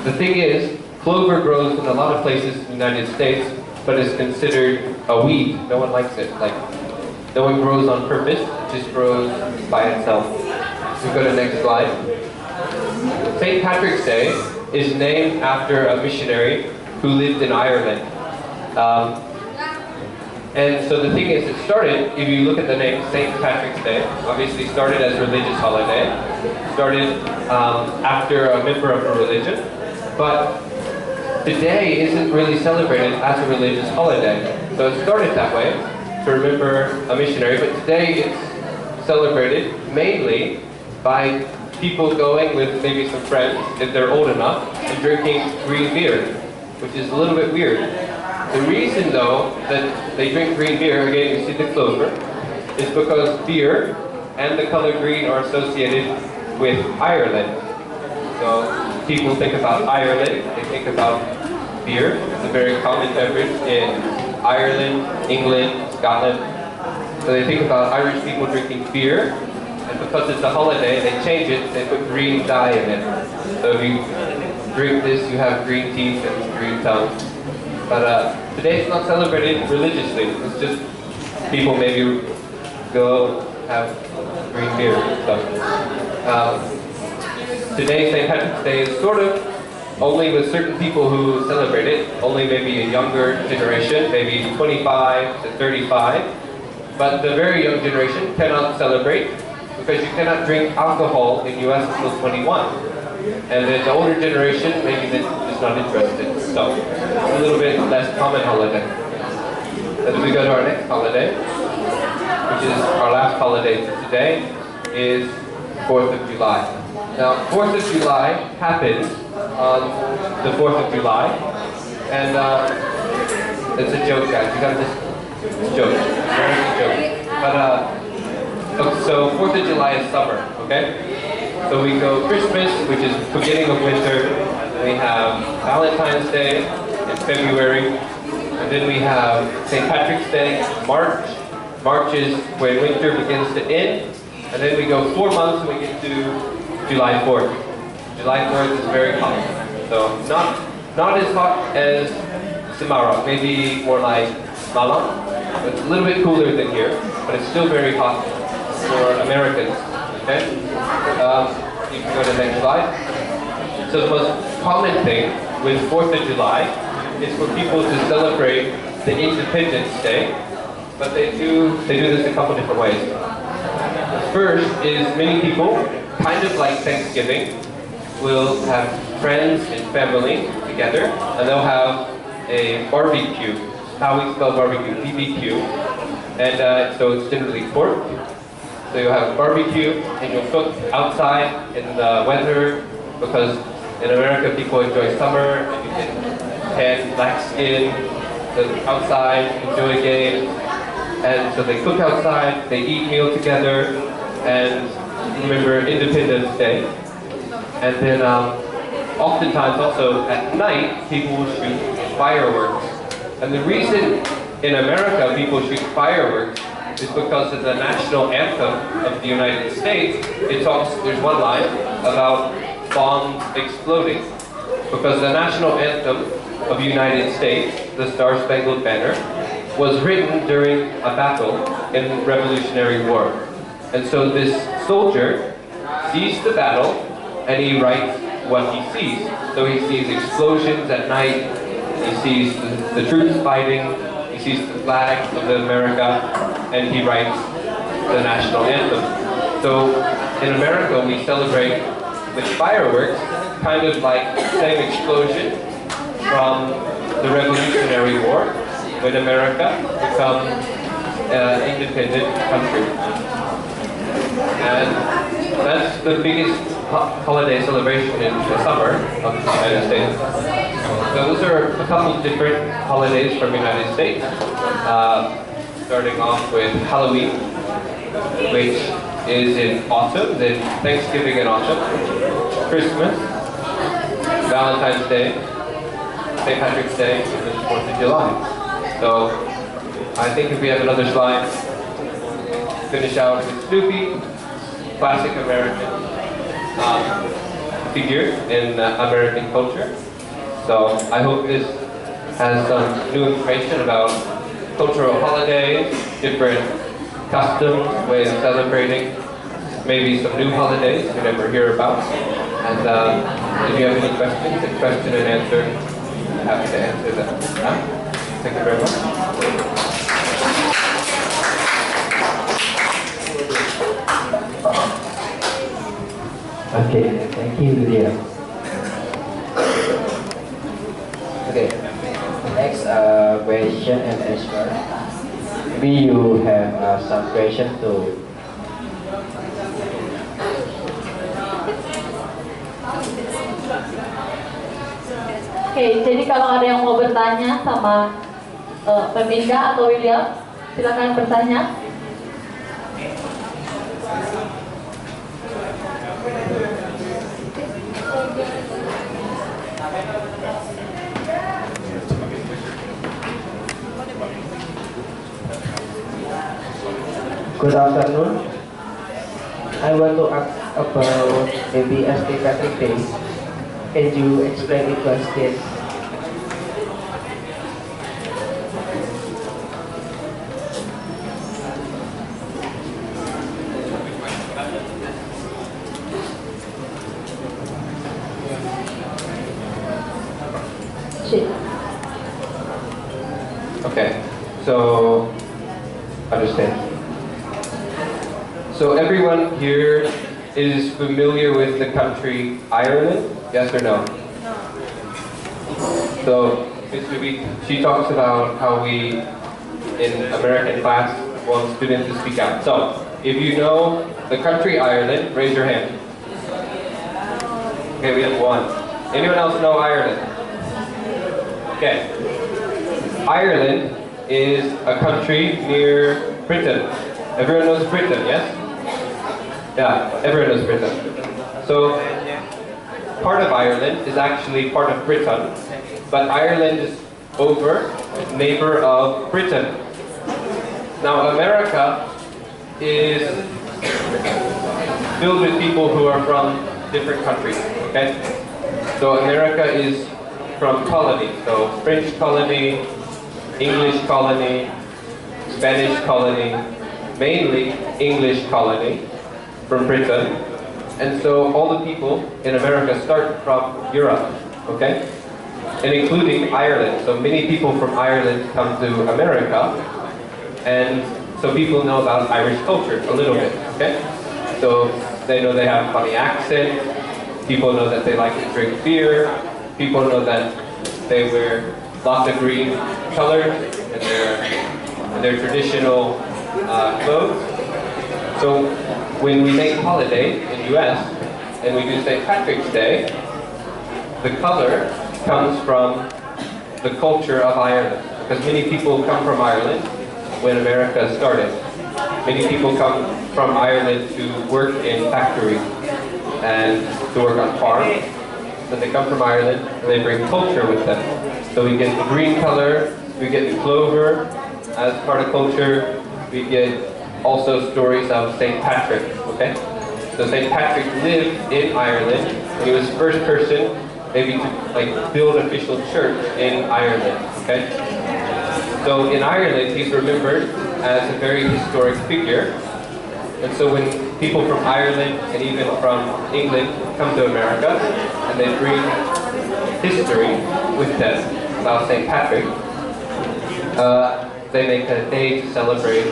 The thing is, clover grows in a lot of places in the United States, but is considered a weed. No one likes it. Like, no one grows on purpose, it just grows by itself. So go to the next slide. St. Patrick's Day is named after a missionary who lived in Ireland. And so the thing is, it started, if you look at the name St. Patrick's Day, obviously started as a religious holiday, started after a member of a religion, but today isn't really celebrated as a religious holiday. So it started that way, to remember a missionary, but today it's celebrated mainly by people going with maybe some friends, if they're old enough, and drinking green beer, which is a little bit weird. The reason though that they drink green beer, again you see the clover, is because beer and the color green are associated with Ireland. So people think about Ireland, they think about beer. It's a very common beverage in Ireland, England, Scotland. So they think about Irish people drinking beer, and because it's a holiday, they change it, they put green dye in it. So if you drink this, you have green teeth and green tongue. But today it's not celebrated religiously. It's just people maybe go have green beer and stuff. Today, St. Patrick's Day is sort of only with certain people who celebrate it, only maybe a younger generation, maybe 25 to 35. But the very young generation cannot celebrate because you cannot drink alcohol in US until 21. And then the older generation, maybe they're just not interested. So it's a little bit less common holiday. As we go to our next holiday, which is our last holiday for today, is 4th of July. Now, 4th of July happens on the 4th of July, and it's a joke, guys. You got this joke, very joke. But so 4th of July is summer, okay? So we go Christmas, which is beginning of winter. We have Valentine's Day in February, and then we have St. Patrick's Day, March. March is when winter begins to end, and then we go 4 months and we get to July 4th. July 4th is very hot. So not as hot as Semarang, maybe more like Malang. It's a little bit cooler than here, but it's still very hot for Americans. Okay? You can go to the next slide. So the most common thing with 4th of July is for people to celebrate the Independence Day, but they do this a couple different ways. The first is many people, kind of like Thanksgiving, will have friends and family together, and they'll have a barbecue. How we spell barbecue, BBQ, and so it's generally pork. So you'll have a barbecue, and you'll cook outside in the weather, because in America people enjoy summer, and you can tan black skin, so outside, enjoy games, and so they cook outside, they eat meal together, and remember Independence Day. And then oftentimes also at night, people will shoot fireworks. And the reason in America people shoot fireworks is because of the national anthem of the United States. There's one line about bombs exploding. Because the national anthem of the United States, the Star-Spangled Banner, was written during a battle in the Revolutionary War. And so this soldier sees the battle and he writes what he sees. So he sees explosions at night, he sees the troops fighting, he sees the flag of America, and he writes the national anthem. So in America we celebrate with fireworks, kind of like the same explosion from the Revolutionary War, when America became an independent country. And that's the biggest holiday celebration in the summer of the United States. So those are a couple of different holidays from the United States. Starting off with Halloween, which is in autumn, then Thanksgiving in autumn, Christmas, Valentine's Day, St. Patrick's Day, and then 4th of July. So I think if we have another slide, finish out with Snoopy, classic American figure in American culture. So I hope this has some new information about cultural holidays, different customs, ways of celebrating, maybe some new holidays you never hear about. And if you have any questions, it's question and answer. Happy to answer them. Thank you very much. Okay, thank you, Lydia. Okay, next question and answer. Maybe you have some questions to Oke, jadi kalau ada yang mau bertanya sama Peminda atau William, silakan bertanya. Good afternoon. I want to ask about FBS Patrick Day. Can you explain it to us, please? Okay, so understand. So everyone here is familiar with the country Ireland, yes or no? So Ms. Ruby, she talks about how we, in American class, want students to speak out. So if you know the country Ireland, raise your hand. Okay, we have one. Anyone else know Ireland? Okay. Ireland is a country near Britain. Everyone knows Britain, yes? Yeah, everyone knows Britain. So, part of Ireland is actually part of Britain, but Ireland is over, neighbor of Britain. Now, America is filled with people who are from different countries, okay? So, America is from colonies, so French colony, English colony, Spanish colony, mainly English colony from Britain. And so all the people in America start from Europe, okay? And including Ireland. So many people from Ireland come to America, and so people know about Irish culture a little bit, okay? So they know they have a funny accent, people know that they like to drink beer, people know that they wear lots of green colors in their traditional clothes. So when we make holiday in US and we do St. Patrick's Day, the color comes from the culture of Ireland. Because many people come from Ireland when America started. Many people come from Ireland to work in factories and to work on farms. So they come from Ireland and they bring culture with them. So we get the green color, we get the clover as part of culture, we get also stories of St. Patrick, okay? So St. Patrick lived in Ireland, and he was the first person maybe to build an official church in Ireland, okay? So in Ireland, he's remembered as a very historic figure. And so when people from Ireland and even from England come to America, and they bring history with them about St. Patrick, they make a day to celebrate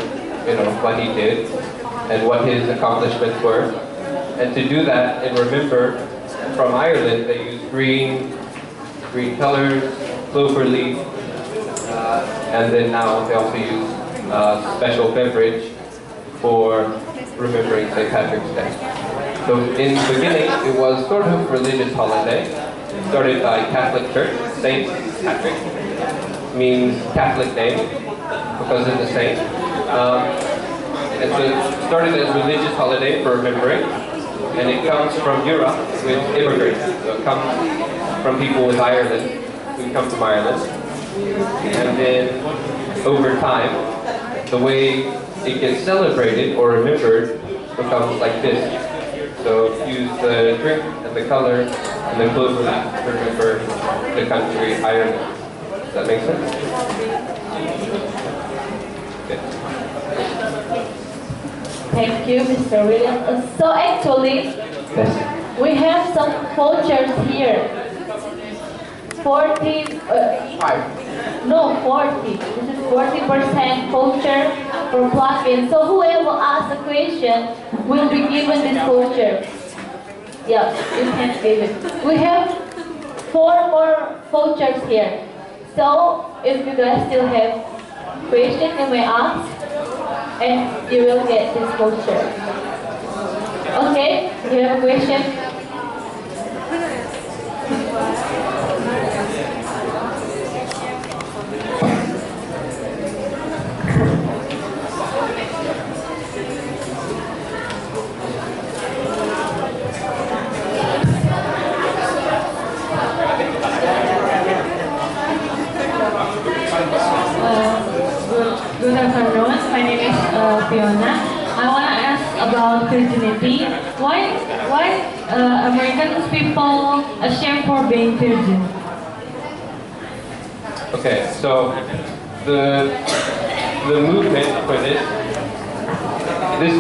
what he did and what his accomplishments were. And to do that and remember, from Ireland, they use green colors, clover leaf, and then now they also use special beverage for remembering St. Patrick's Day. So in the beginning, it was sort of religious holiday, started by Catholic Church. St. Patrick means Catholic name because of the saint. And so it started as a religious holiday for remembering, and it comes from Europe with immigrants. So it comes from people with Ireland, who come from Ireland. And then over time, the way it gets celebrated or remembered becomes like this. So use the drink and the color and the clover to remember the country Ireland. Does that make sense? Okay. Thank you, Mr. William. So actually, Yes. we have some vouchers here. 40, 40. This is 40% voucher for plug-in. So whoever asks a question will be given this voucher. Yeah, you can give it. We have 4 more vouchers here. So if you guys still have questions, you may ask, and you will get this voucher. Okay, you have a question? I want to ask about virginity. Why American people ashamed for being virgin? Okay, so the movement for this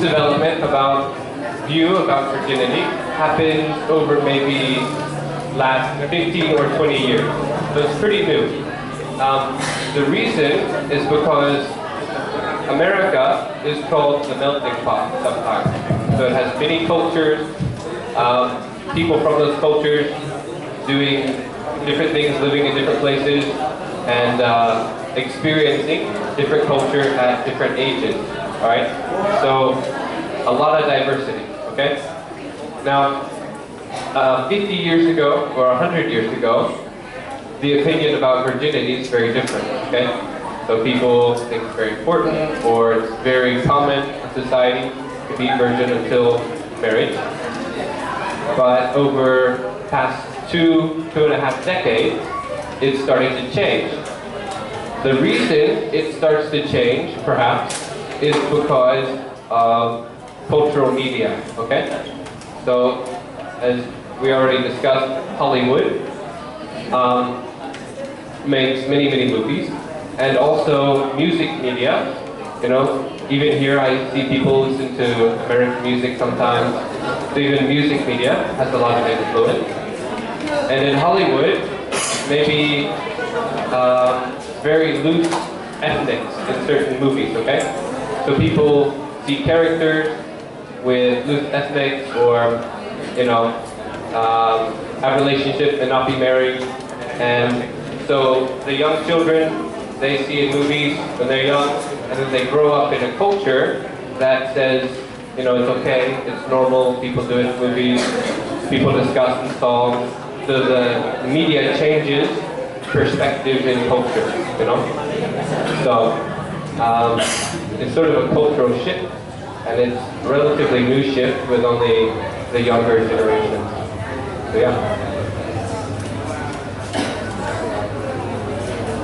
development about virginity happened over maybe last 15 or 20 years. So it's pretty new. The reason is because America is called the melting pot sometimes. So it has many cultures, people from those cultures doing different things, living in different places, and experiencing different culture at different ages. All right? So a lot of diversity, okay? Now, 50 years ago, or 100 years ago, the opinion about virginity is very different, okay? So people think it's very important, or it's very common in society to be virgin until marriage. But over past two and a half decades, it's starting to change. The reason it starts to change, perhaps, is because of cultural media, okay? So, as we already discussed, Hollywood makes many movies, and also music media. You know, even here I see people listen to American music sometimes. So even music media has a lot of influence. And in Hollywood, maybe very loose ethnics in certain movies, okay? So people see characters with loose ethnics, or, you know, have relationships and not be married. And so the young children, they see in movies when they're young, and then they grow up in a culture that says, you know, it's okay, it's normal, people do it in movies, people discuss in songs. So the media changes perspective in culture, you know? So it's sort of a cultural shift, and it's a relatively new shift with only the younger generations. So yeah.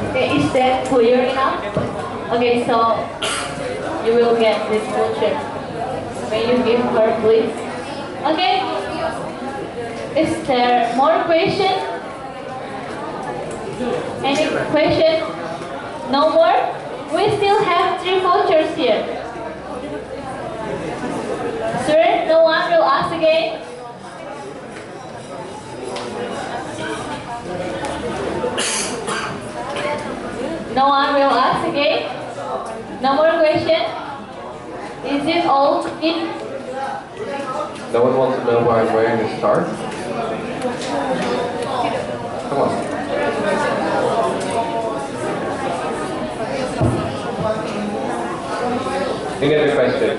Okay, is that clear enough? Okay, so you will get this culture. May you give her, please? Okay. Is there more question? Any question? No more? We still have 3 vouchers here. Sir, no one will ask again? No one will ask again? No more question? Is it all in? No one wants to know why I'm wearing a star? Come on. Any other question?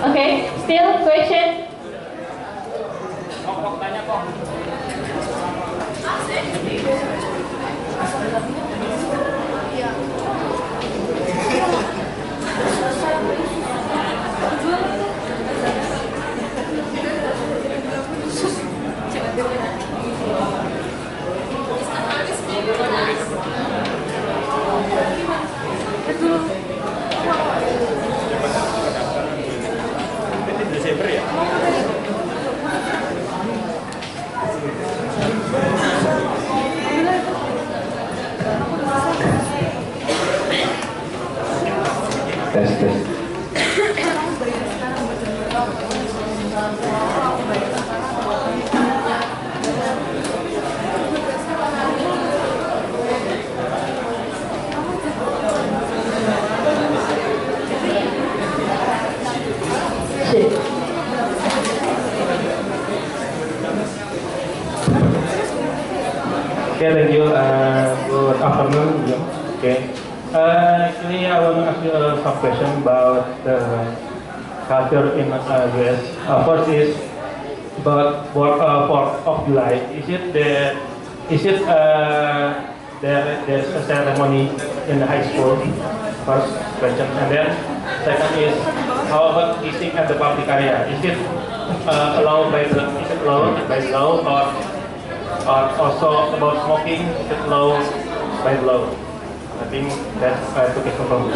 Okay, still question? Test. Okay, thank you. Good afternoon. Okay. Actually, I want to ask you some question about the culture in US. First is about 4th of July. There's a ceremony in the high school? First question, and then second is how about kissing at the public area? Is it allowed by the law, or also about smoking? Is it allowed by the law? I think that's two questions from me.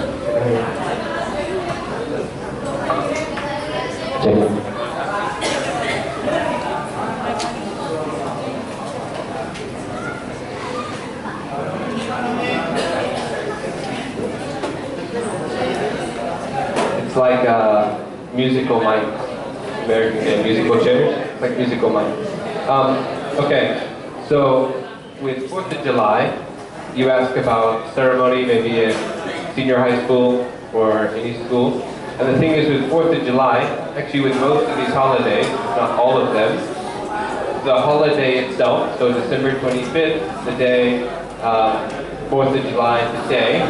It's like musical mic, American musical chairs, like musical mic. Okay, so with 4th of July, you ask about ceremony, maybe at senior high school or any school. And the thing is with 4th of July, actually with most of these holidays, not all of them, the holiday itself, so December 25th, the day, 4th of July, the day,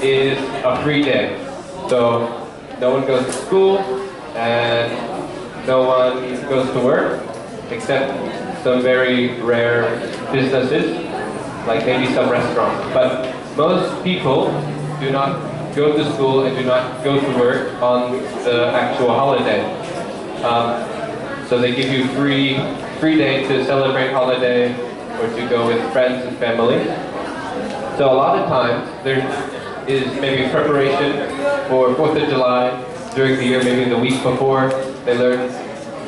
is a free day. So no one goes to school and no one goes to work except some very rare businesses, like maybe some restaurants. But most people do not go to school and do not go to work on the actual holiday. So they give you free day to celebrate holiday or to go with friends and family. So a lot of times there is maybe preparation for 4th of July during the year, maybe the week before. They learn,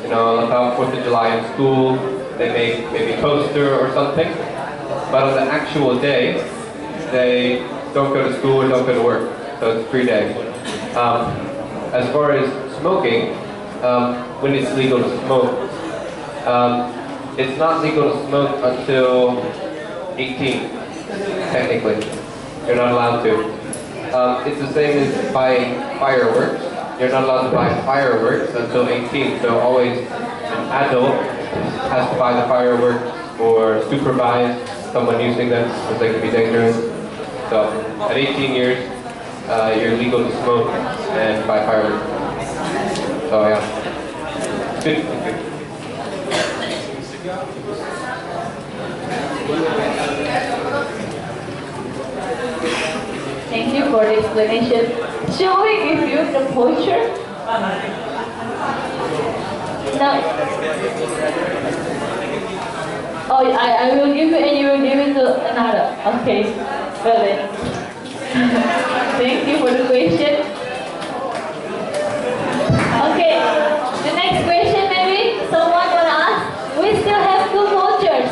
about 4th of July in school. They make maybe a poster or something. But on the actual day, they don't go to school or don't go to work. So it's a free day. As far as smoking, when it's legal to smoke, it's not legal to smoke until 18, technically. You're not allowed to. It's the same as buying fireworks. You're not allowed to buy fireworks until 18, so always an adult has to buy the fireworks or supervise someone using them because they can be dangerous. So at 18 years, you're legal to smoke and buy fireworks. So yeah, good. Thank you for the explanation. Shall we give you the voucher? No. Oh, I will give you and you will give it to another. Okay. Well then. Thank you for the question. Okay. The next question maybe someone wanna ask? We still have 2 vouchers.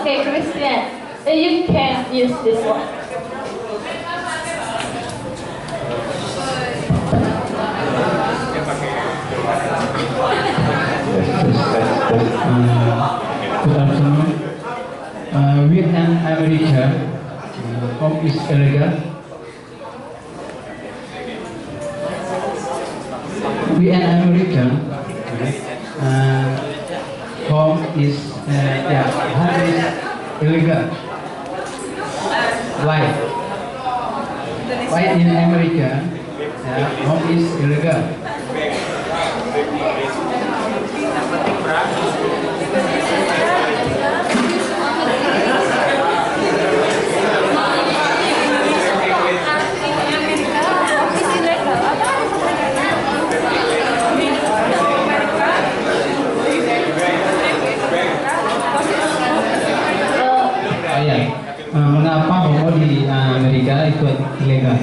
Okay, Christian. You can use this one. Good afternoon. We in America, home is illegal. We in America, home is illegal. Why? Why in America, home is illegal? Mengapa homo di Amerika itu ilegal?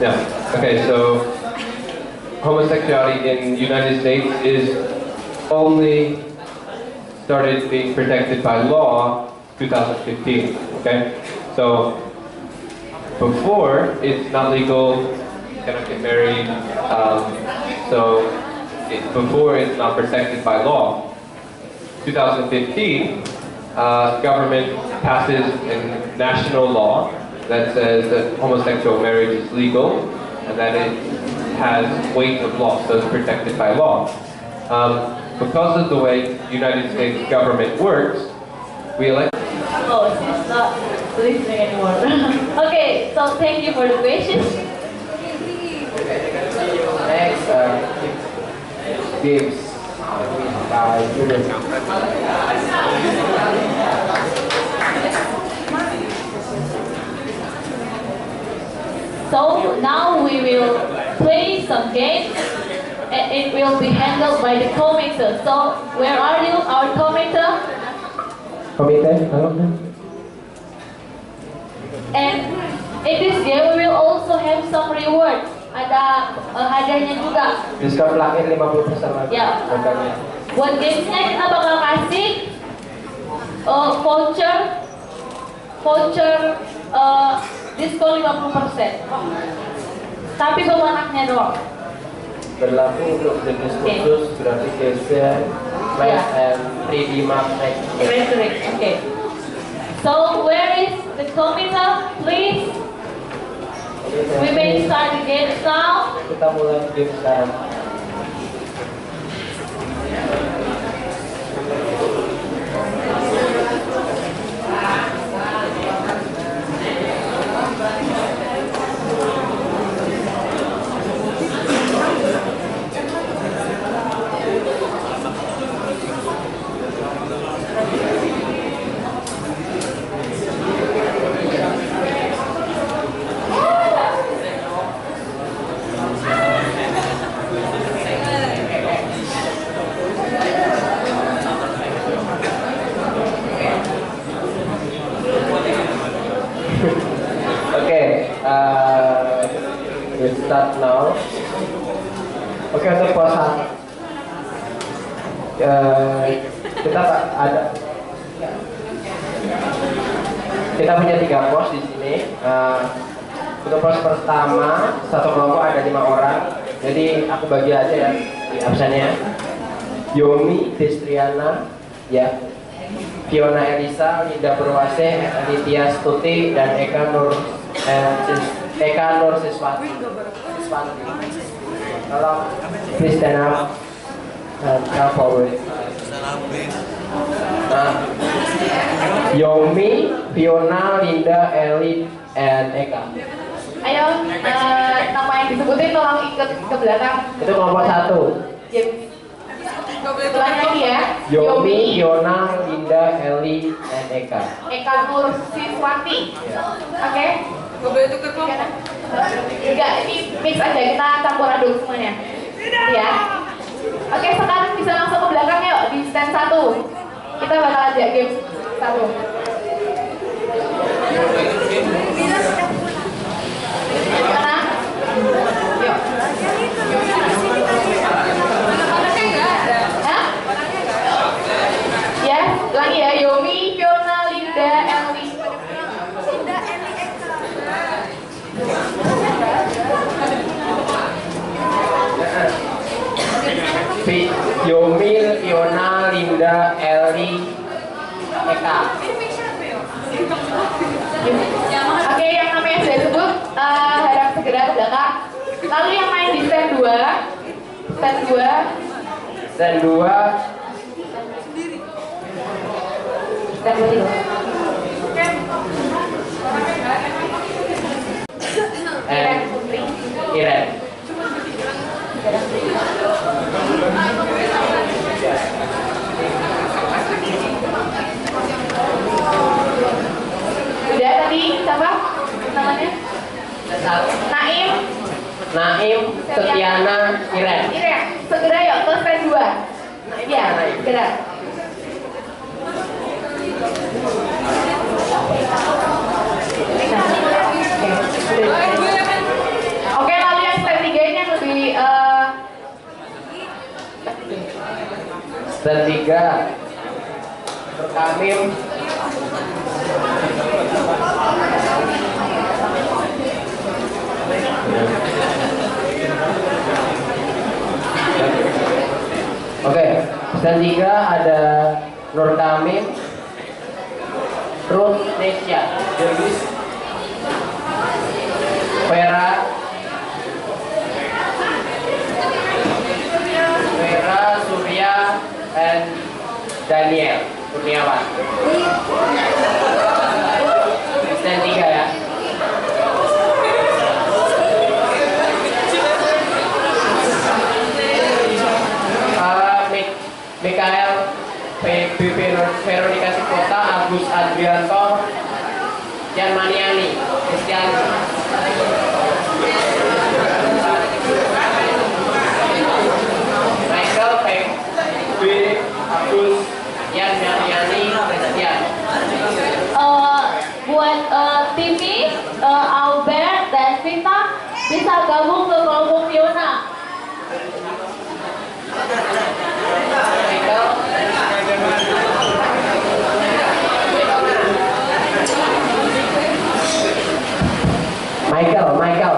Yeah. Okay, so homosexuality in the United States is only started being protected by law 2015. Okay, so before it's not legal, you cannot get married. Before it's not protected by law. 2015, government passes a national law that says that homosexual marriage is legal and that it has weight of law, so it's protected by law. Because of the way United States government works, we elect. Oh, she's not listening anymore. Okay, so thank you for the question. Next, games by Julius. So now we will play some games and it will be handled by the commentator. So where are you, our commentator? Komite, halo. And in this game we will also have some rewards. Ada hadiahnya juga. Diskon pelanggan 50% lagi. Ya. Harganya. Buat gamesnya kita bakal kasih voucher diskon 50%. Tapi bawa anaknya doang. Berlaku untuk jenis khusus, gratification, flash, and 3D map next. Okay. So where is the commentator, please? We may start the game now. Kita mulai game sekarang. We start now. Oke, untuk pos 1 kita punya 3 pos di sini. Untuk pos pertama, satu kelompok ada 5 orang. Jadi aku bagi aja ya di absennya. Yomi, Destriana, ya, Fiona Elisa, Linda Purwase, Aditya Stuti, dan Eka Nur Siswati. Tolong please stand up and come forward. Nah, Yomi, Fiona, Linda, Eli, and Eka. Ayo, nama yang disebutin tolong ikut ke belakang. Itu kelompok 1. Ulang lagi ya. Yomi, Fiona, Linda, Eli, dan Eka. Eka Nur Siswati. Ya. Oke. Gak boleh tuker kelompok. Enggak, ini mix aja, kita campur aduk semuanya. Ya. Oke, sekarang bisa langsung ke belakang yuk di stand 1. Kita bakal ajak game 1. Mana? Yuk. Hah? Ya, lagi ya. Yomi, Fiona, Linda, Elwi. Yomi, Fiona, Linda, Eli, Eka. Oke, yang namanya sudah disebut harap segera ke belakang. Lalu yang main di stand 2. Stand 2. Stand 2. Stand 2. And Iren. Udah tadi siapa namanya? Naim. Naim, Setiana, Iren. Iren, segera yuk ke stand 2. Iya, segera. Oke, lalu yang stand 3 ini yang lebih Stand 3. Kamim. Oke, stand 3 ada Nur Kamim, Ruth Nesya, Delis, Vera, Surya, dan Daniel Kurniawan. Stand 3 ya. Mikael, Veronika Sikota, Agus Adrianto, Jan Maniani, Christian. Bisa gabung ke kelompok Fiona. Michael.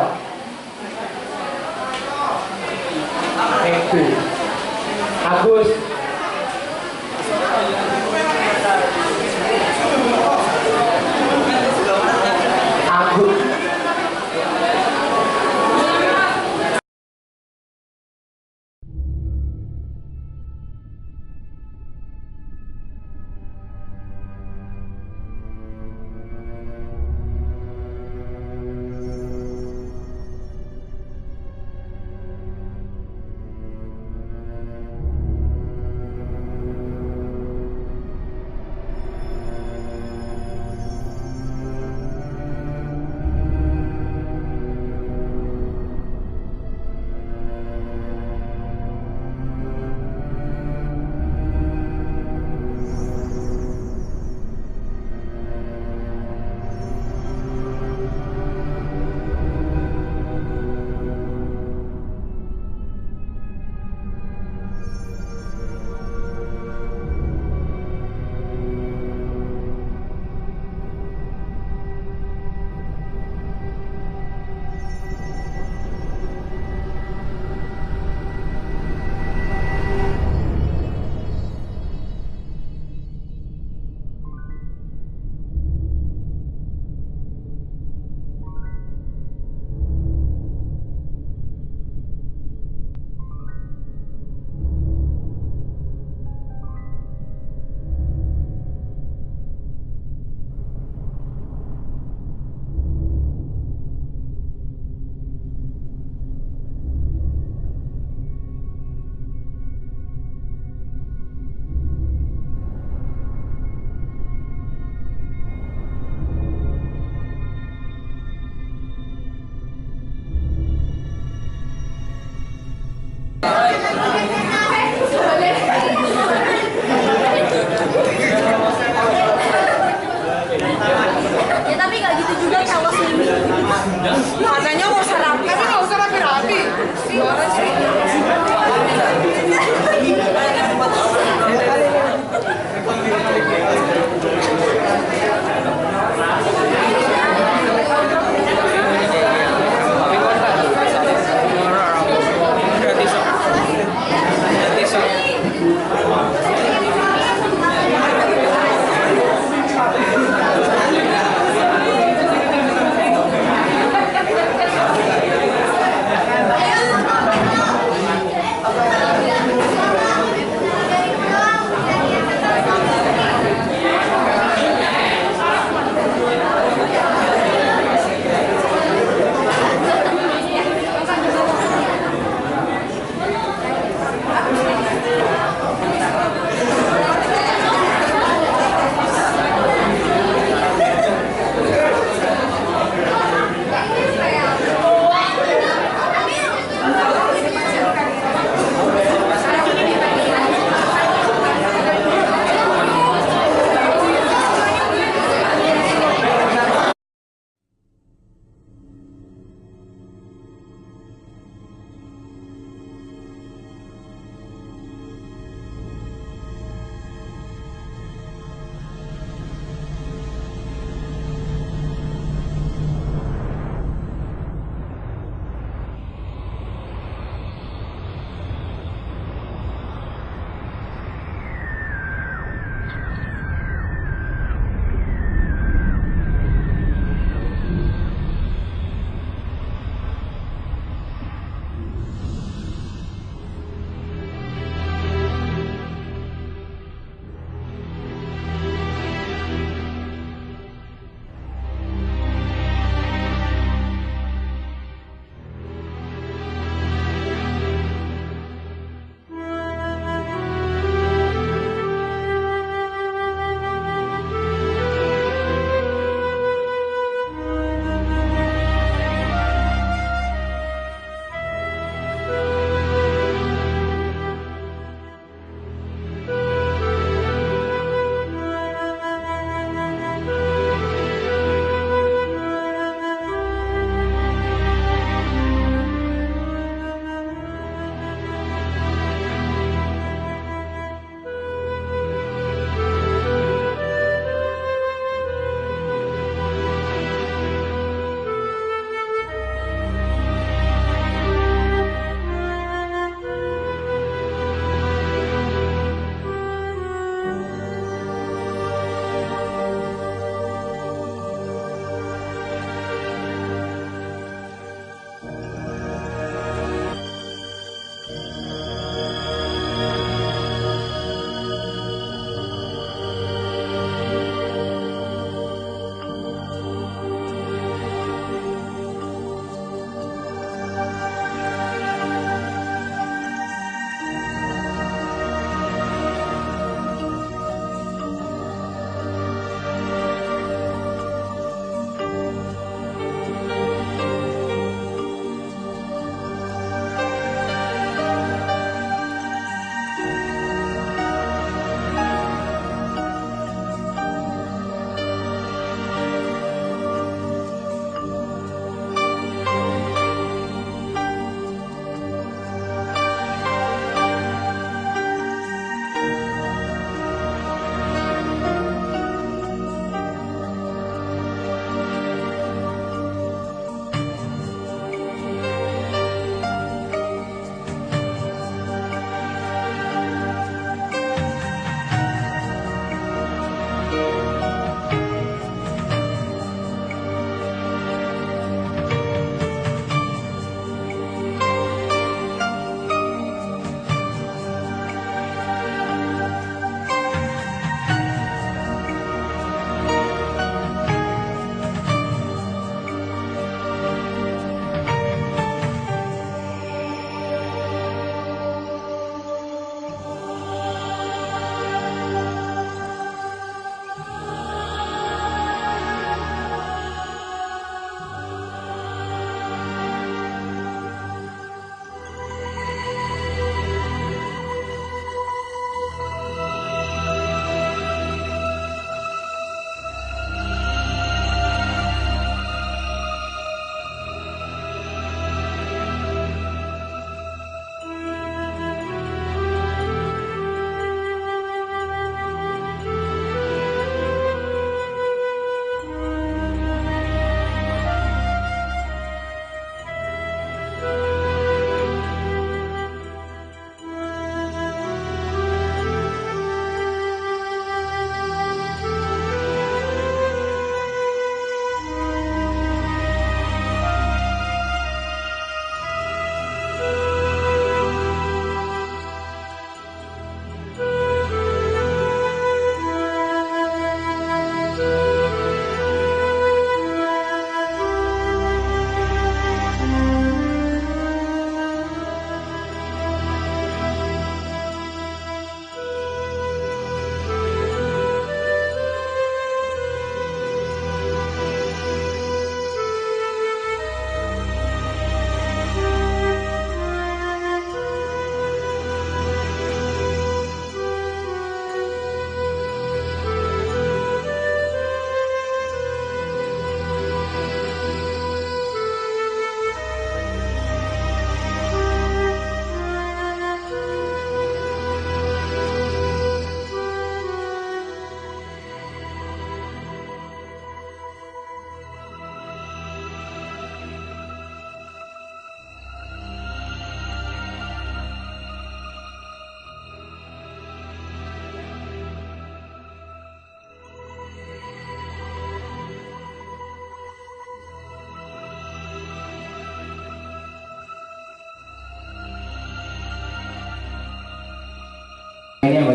Thank you. Agus.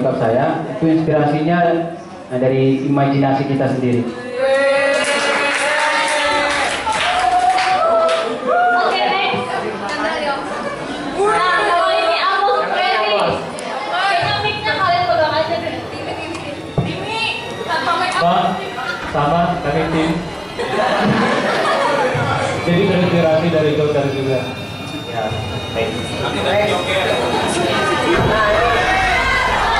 backup saya. Itu inspirasinya dari imajinasi kita sendiri. Oke, next. Nah, kalau ini Amos ready. Kayaknya mic-nya kalian pegang aja deh. Pak, sama kami tim. Jadi terinspirasi dari dokter juga. Ya, baik. Nah,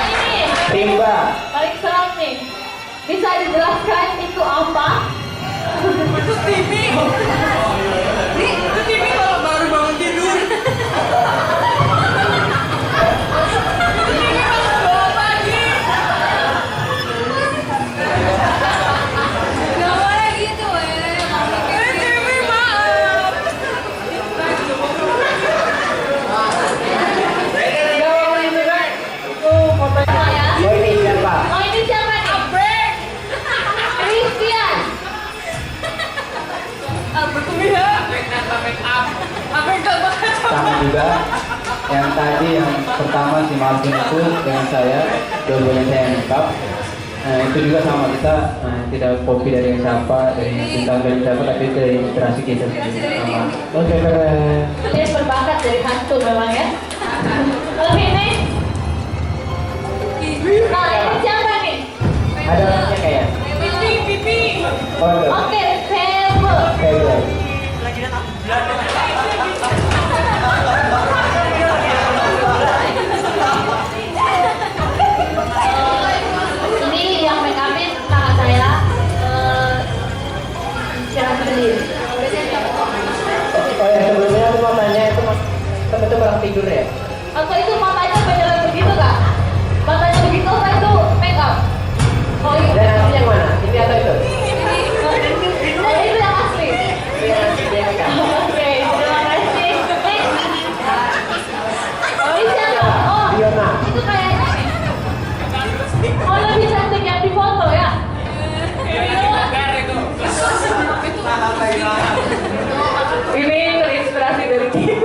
ini Timba. paling seram nih. Bisa dijelaskan itu apa? Itu TV. Nih, itu TV kalau baru bangun tidur. Itu TV kalau bawa pagi. Gak boleh gitu, Ini TV, maaf. Apa ya? Oh ini siapa? Oh, ini siapa nih? Christian. Sama juga yang tadi yang pertama si Marvin itu dengan saya, dua-duanya saya yang lengkap. Nah, itu juga sama kita tidak copy dari siapa, dari bintang dari siapa, tapi dari inspirasi kita sendiri. Sama. Oke, keren. Dia berbakat dari hantu memang ya. Oke, next. Nah, ini siapa nih? Ada orangnya kayak. Oh, itu. Oke, Fable. Fable. Ini yang make upin kakak saya. Siapa sendiri? Oh ya, sebelumnya aku mau tanya itu teman-teman orang tidur ya? Atau itu matanya beneran begitu kak? Matanya begitu apa itu make up? Oh iya. Dan asli yang mana? Ini atau itu? Dan itu yang asli. Ini yang asli dia kan? Oke, terima kasih. Next. Oh, ini siapa? Oh, Diona. itu kayaknya nih. Oh, lebih cantik yang di foto ya? Ini terinspirasi dari TV.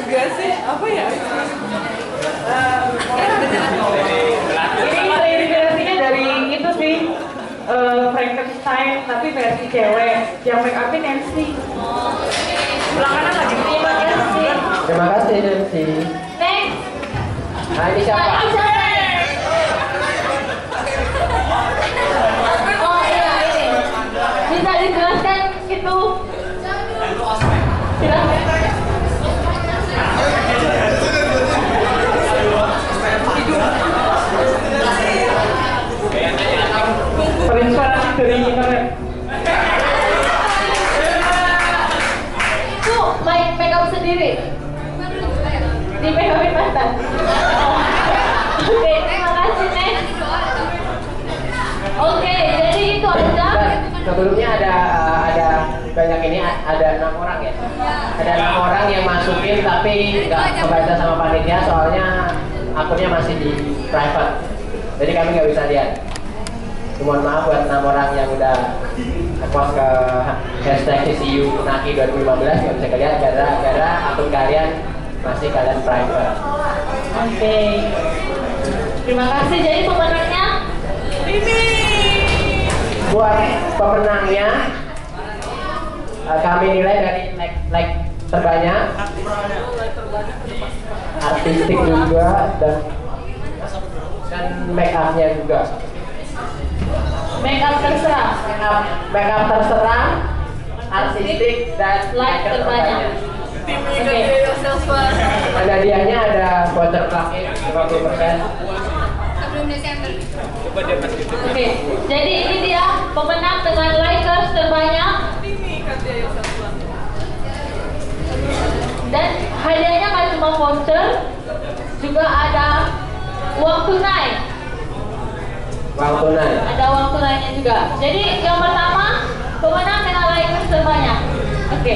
Gak sih, apa ya? Ini terinspirasinya dari itu sih, Frankenstein tapi versi cewek. Yang make upin Nancy. Belakangan lagi terima kasih. Terima kasih Nancy. Next. Nah ini siapa? Nah, ini siapa nih? Oh iya, ini. Bisa dijelaskan itu? Silakan. Terinspirasi dari internet. Itu make up sendiri. Di make upin mantan. Oke, terima kasih next. Oke, jadi itu aja. Sebelumnya ada banyak ini ada 6 orang ya. Ada 6 orang yang masukin tapi nggak kebaca sama panitia soalnya akunnya masih di private. Jadi kami nggak bisa lihat. Mohon maaf buat 6 orang yang udah post ke hashtag CCU Naki 2015 nggak bisa kalian gara-gara akun kalian masih kalian private. Oke. Terima kasih. Jadi pemenangnya Buat pemenangnya kami nilai dari like terbanyak, artistik juga dan make upnya juga. make up terserah. Make up terserah, artistik dan Like terbanyak. Oke. Ada hadiahnya, ada voucher paket 50%. Sebelum Desember. Oke. Jadi ini dia pemenang dengan likers terbanyak. Dan hadiahnya nggak cuma voucher, juga ada uang tunai. Uang tunai. Ada uang tunainya juga. Jadi yang pertama pemenang dengan likers terbanyak. Oke.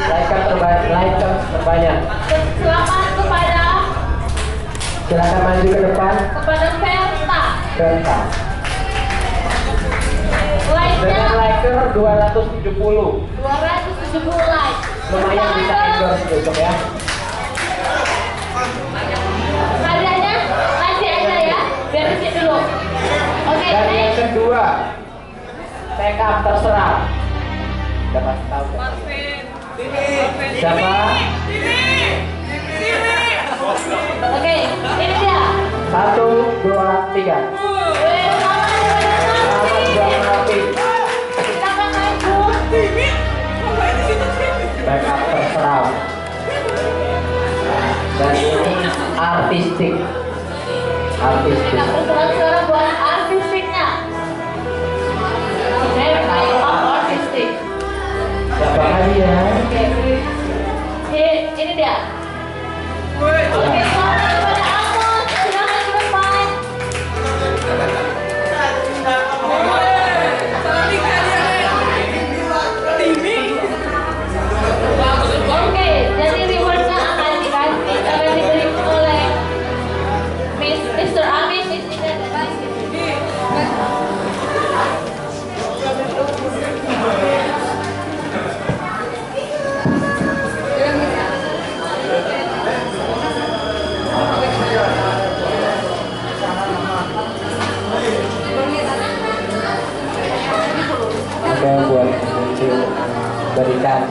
Likers terbanyak. Selamat kepada Silakan maju ke depan. Verta. Verta. Like-nya Dengan liker 270. 270. the blue light. Lumayan bisa endorse besok ya. Hadiahnya masih ada ya, biar di sini dulu. Oke, Dan yang next. kedua, take up terserah. Dapat tahu. Siapa? Oke, ini dia. 1, 2, 3. Weh, Selamat buat Raffi. silakan maju. Take up terserah. Dan ini artistik. Artistik. Kita berserah sekarang buat artistiknya. Oke, artistik. Siapa hadiah? Oke, ini dia. Oke, selamat kepada Amos. Silakan ke depan. Oke, jadi rewardnya akan diberikan oleh Mr. Amin di sini dan di sini. Oke, buat muncul berikan.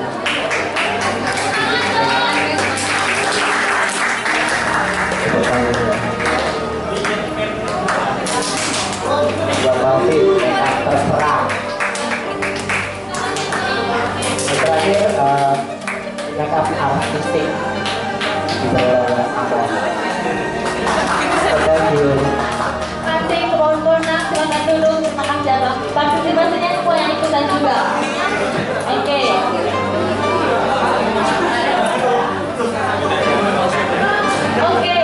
Buat Raffi, terserah. Terakhir, make up artistik. Thank you. Nanti kelompoknya silakan duduk, terima kasih atas partisipasinya semua yang ikutan juga. Oke. Oke.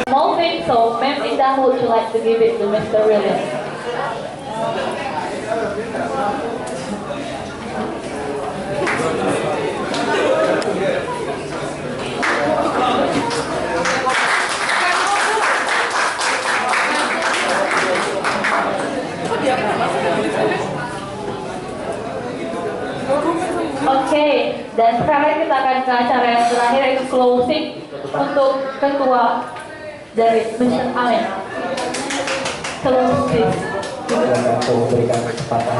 Small thing, so Ma'am Indah, would you like to give it to Mr. Williams? Oke, dan sekarang kita akan ke acara yang terakhir yaitu closing untuk ketua dari Mr. Amin. Closing. Silakan untuk memberikan kesempatan.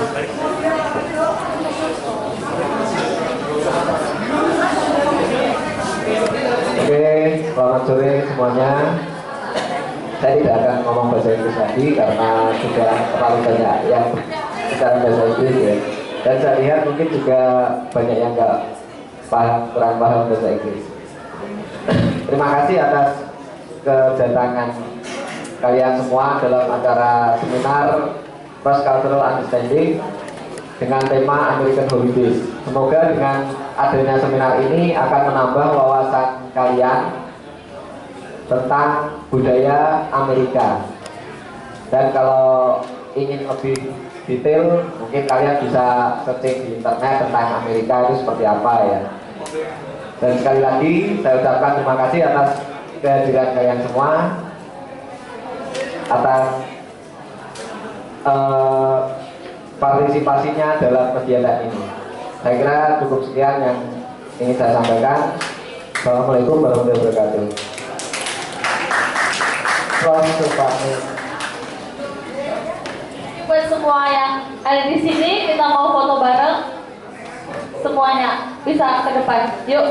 Oke, selamat sore semuanya. Saya tidak akan ngomong bahasa Inggris lagi karena sudah terlalu banyak yang bicara bahasa Inggris ya. Dan saya lihat mungkin juga banyak yang nggak paham, kurang paham bahasa Inggris. Terima kasih atas kedatangan kalian semua dalam acara seminar Cross Cultural Understanding dengan tema American Holidays. Semoga dengan adanya seminar ini akan menambah wawasan kalian tentang budaya Amerika. Dan kalau ingin lebih detail, mungkin kalian bisa searching di internet tentang Amerika itu seperti apa ya. Dan sekali lagi saya ucapkan terima kasih atas kehadiran kalian semua, atas partisipasinya dalam kegiatan ini. Saya kira cukup sekian yang ingin saya sampaikan. Assalamualaikum warahmatullahi wabarakatuh. Buat semua yang ada di sini, kita mau foto bareng. Semuanya bisa ke depan. Yuk.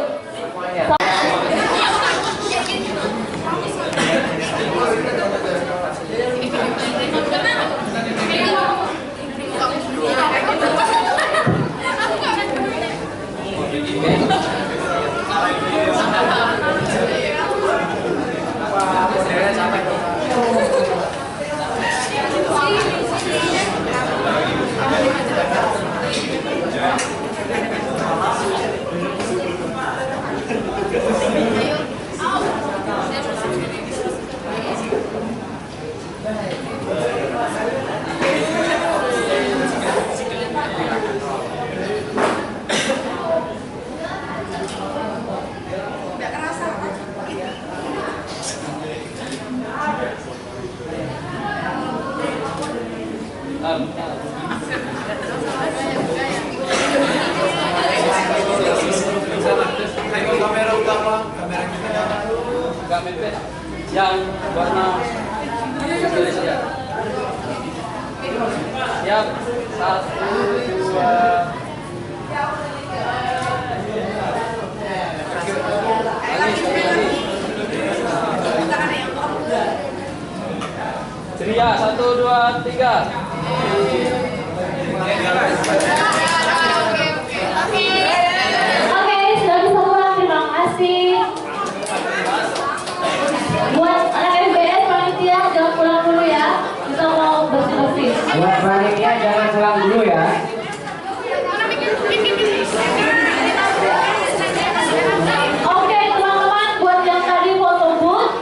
Kamera utama, kamera kita yang warna Indonesia. Siap, 1, 2. Ceria, 1, 2, 3. Oke, sudah bisa pulang. Terima kasih. Buat anak FBS panitia jangan pulang dulu ya. Kita mau bersih-bersih. Buat panitia jangan pulang dulu ya. Oke teman-teman, buat yang tadi foto booth,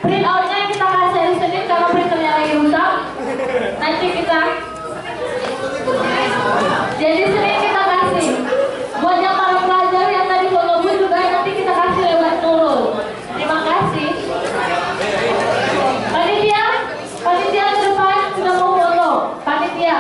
print outnya kita kasih hari Senin karena printernya lagi rusak. Nanti kita, jadi Senin kita kasih. Buat yang para pelajar yang tadi foto booth juga nanti kita kasih lewat nurul. Terima kasih. Panitia, panitia ke depan sudah mau foto. Panitia.